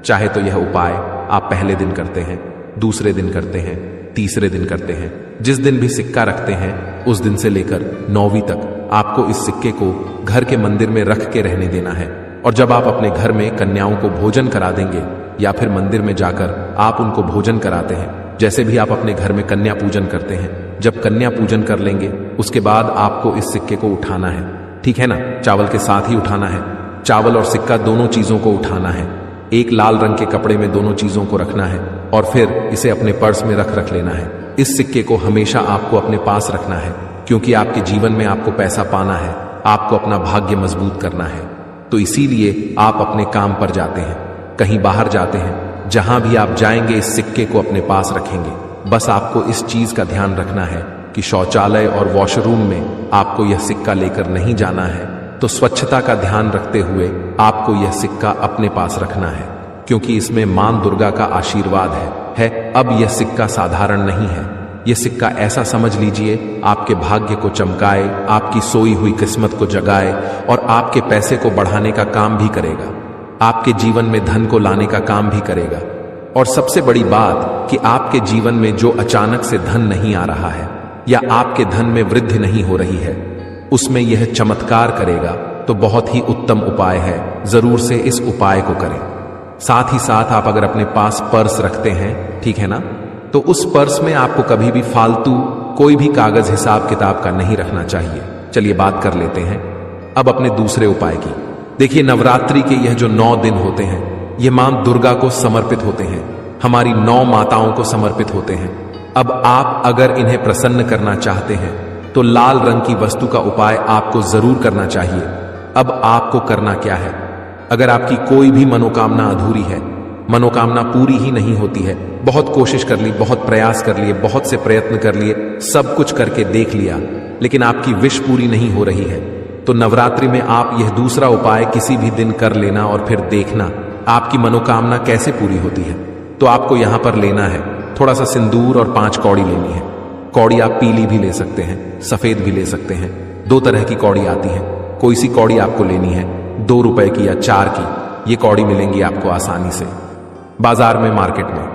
चाहे तो यह उपाय आप पहले दिन करते हैं, दूसरे दिन करते हैं, तीसरे दिन करते हैं, जिस दिन भी सिक्का रखते हैं उस दिन से लेकर 9वीं तक आपको इस सिक्के को घर के मंदिर में रख के रहने देना है। और जब आप अपने घर में कन्याओं को भोजन करा देंगे या फिर मंदिर में जाकर आप उनको भोजन कराते हैं, जैसे भी आप अपने घर में कन्या पूजन करते हैं, जब कन्या पूजन कर लेंगे उसके बाद आपको इस सिक्के को उठाना है, ठीक है ना, चावल के साथ ही उठाना है। चावल और सिक्का दोनों चीजों को उठाना है, एक लाल रंग के कपड़े में दोनों चीजों को रखना है और फिर इसे अपने पर्स में रख लेना है। इस सिक्के को हमेशा आपको अपने पास रखना है, क्योंकि आपके जीवन में आपको पैसा पाना है, आपको अपना भाग्य मजबूत करना है। तो इसीलिए आप अपने काम पर जाते हैं, कहीं बाहर जाते हैं, जहां भी आप जाएंगे इस सिक्के को अपने पास रखेंगे। बस आपको इस चीज का ध्यान रखना है कि शौचालय और वॉशरूम में आपको यह सिक्का लेकर नहीं जाना है। तो स्वच्छता का ध्यान रखते हुए आपको यह सिक्का अपने पास रखना है, क्योंकि इसमें मां दुर्गा का आशीर्वाद है। अब यह सिक्का साधारण नहीं है, यह सिक्का ऐसा समझ लीजिए आपके भाग्य को चमकाए, आपकी सोई हुई किस्मत को जगाए और आपके पैसे को बढ़ाने का काम भी करेगा, आपके जीवन में धन को लाने का काम भी करेगा। और सबसे बड़ी बात कि आपके जीवन में जो अचानक से धन नहीं आ रहा है या आपके धन में वृद्धि नहीं हो रही है, उसमें यह चमत्कार करेगा। तो बहुत ही उत्तम उपाय है, जरूर से इस उपाय को करें। साथ ही साथ आप अगर अपने पास पर्स रखते हैं, ठीक है ना, तो उस पर्स में आपको कभी भी फालतू कोई भी कागज हिसाब किताब का नहीं रखना चाहिए। चलिए बात कर लेते हैं अब अपने दूसरे उपाय की। देखिए, नवरात्रि के यह जो 9 दिन होते हैं, ये मां दुर्गा को समर्पित होते हैं, हमारी 9 माताओं को समर्पित होते हैं। अब आप अगर इन्हें प्रसन्न करना चाहते हैं तो लाल रंग की वस्तु का उपाय आपको जरूर करना चाहिए। अब आपको करना क्या है, अगर आपकी कोई भी मनोकामना अधूरी है, मनोकामना पूरी ही नहीं होती है, बहुत कोशिश कर ली, बहुत प्रयास कर लिए, बहुत से प्रयत्न कर लिए, सब कुछ करके देख लिया, लेकिन आपकी विश पूरी नहीं हो रही है, तो नवरात्रि में आप यह दूसरा उपाय किसी भी दिन कर लेना और फिर देखना आपकी मनोकामना कैसे पूरी होती है। तो आपको यहां पर लेना है थोड़ा सा सिंदूर और 5 कौड़ी लेनी है। कौड़ी आप पीली भी ले सकते हैं, सफेद भी ले सकते हैं, 2 तरह की कौड़ी आती है। कोई सी कौड़ी आपको लेनी है, 2 रुपए की या 4 की, ये कौड़ी मिलेंगी आपको आसानी से बाजार में, मार्केट में,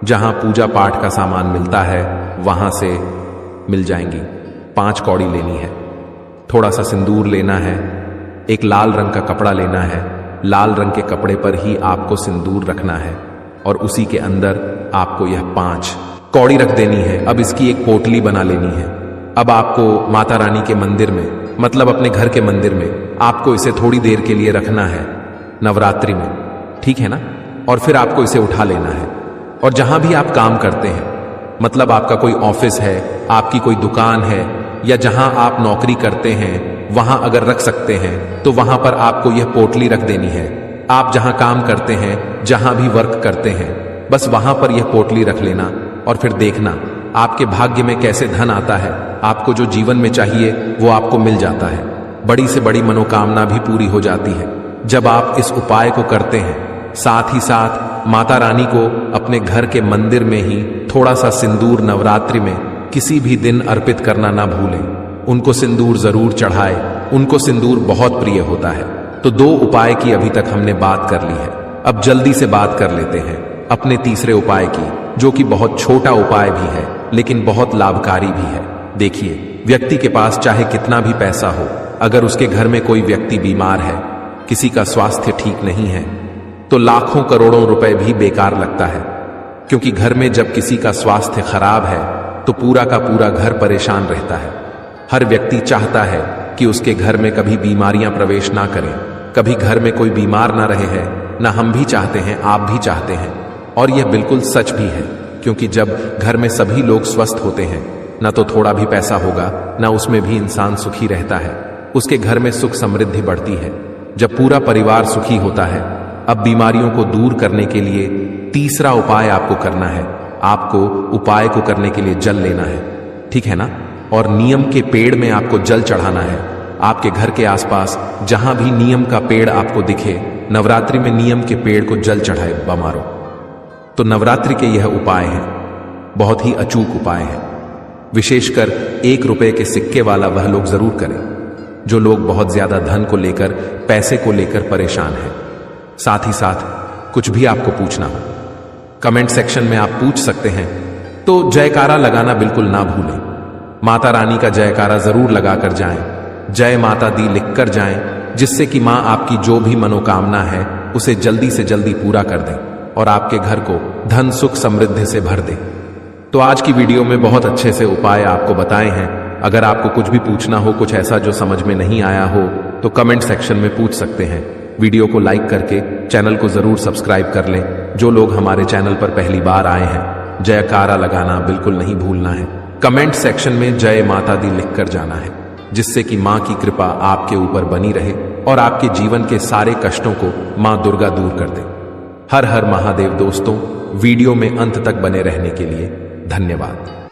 जहां पूजा पाठ का सामान मिलता है वहां से मिल जाएंगी। 5 कौड़ी लेनी है, थोड़ा सा सिंदूर लेना है, एक लाल रंग का कपड़ा लेना है, लाल रंग के कपड़े पर ही आपको सिंदूर रखना है और उसी के अंदर आपको यह 5 कौड़ी रख देनी है। अब इसकी एक पोटली बना लेनी है। अब आपको माता रानी के मंदिर में, मतलब अपने घर के मंदिर में, आपको इसे थोड़ी देर के लिए रखना है नवरात्रि में, ठीक है ना, और फिर आपको इसे उठा लेना है। और जहां भी आप काम करते हैं, मतलब आपका कोई ऑफिस है, आपकी कोई दुकान है, या जहां आप नौकरी करते हैं, वहां अगर रख सकते हैं तो वहां पर आपको यह पोटली रख देनी है। आप जहां काम करते हैं, जहां भी वर्क करते हैं, बस वहां पर यह पोटली रख लेना और फिर देखना आपके भाग्य में कैसे धन आता है। आपको जो जीवन में चाहिए वो आपको मिल जाता है, बड़ी से बड़ी मनोकामना भी पूरी हो जाती है जब आप इस उपाय को करते हैं। साथ ही साथ माता रानी को अपने घर के मंदिर में ही थोड़ा सा सिंदूर नवरात्रि में किसी भी दिन अर्पित करना ना भूलें। उनको सिंदूर जरूर चढ़ाए, उनको सिंदूर बहुत प्रिय होता है। तो 2 उपाय की अभी तक हमने बात कर ली है। अब जल्दी से बात कर लेते हैं अपने तीसरे उपाय की, जो कि बहुत छोटा उपाय भी है लेकिन बहुत लाभकारी भी है। देखिए, व्यक्ति के पास चाहे कितना भी पैसा हो, अगर उसके घर में कोई व्यक्ति बीमार है, किसी का स्वास्थ्य ठीक नहीं है, तो लाखों करोड़ों रुपए भी बेकार लगता है। क्योंकि घर में जब किसी का स्वास्थ्य खराब है तो पूरा का पूरा घर परेशान रहता है। हर व्यक्ति चाहता है कि उसके घर में कभी बीमारियां प्रवेश ना करें, कभी घर में कोई बीमार ना रहे है। ना हम भी चाहते हैं, आप भी चाहते हैं, और यह बिल्कुल सच भी है। क्योंकि जब घर में सभी लोग स्वस्थ होते हैं, ना तो थोड़ा भी पैसा होगा, ना उसमें भी इंसान सुखी रहता है, उसके घर में सुख समृद्धि बढ़ती है। जब पूरा परिवार सुखी होता है। अब बीमारियों को दूर करने के लिए तीसरा उपाय आपको करना है। आपको उपाय को करने के लिए जल लेना है, ठीक है ना? और नीम के पेड़ में आपको जल चढ़ाना है। आपके घर के आसपास जहां भी नीम का पेड़ आपको दिखे, नवरात्रि में नीम के पेड़ को जल चढ़ाए बमारो। तो नवरात्रि के यह उपाय हैं, बहुत ही अचूक उपाय है। विशेषकर 1 रुपए के सिक्के वाला वह लोग जरूर करें जो लोग बहुत ज्यादा धन को लेकर, पैसे को लेकर परेशान हैं। साथ ही साथ कुछ भी आपको पूछना हो, कमेंट सेक्शन में आप पूछ सकते हैं। तो जयकारा लगाना बिल्कुल ना भूलें। माता रानी का जयकारा जरूर लगाकर जाएं। जय माता दी लिखकर जाएं, जिससे कि मां आपकी जो भी मनोकामना है उसे जल्दी से जल्दी पूरा कर दें और आपके घर को धन सुख समृद्धि से भर दे। तो आज की वीडियो में बहुत अच्छे से उपाय आपको बताए हैं। अगर आपको कुछ भी पूछना हो, कुछ ऐसा जो समझ में नहीं आया हो, तो कमेंट सेक्शन में पूछ सकते हैं। वीडियो को लाइक करके चैनल को जरूर सब्सक्राइब कर लें। जो लोग हमारे चैनल पर पहली बार आए हैं, जयकारा लगाना बिल्कुल नहीं भूलना है। कमेंट सेक्शन में जय माता दी लिखकर जाना है, जिससे कि मां की कृपा आपके ऊपर बनी रहे और आपके जीवन के सारे कष्टों को मां दुर्गा दूर कर दे। हर हर महादेव। दोस्तों, वीडियो में अंत तक बने रहने के लिए धन्यवाद।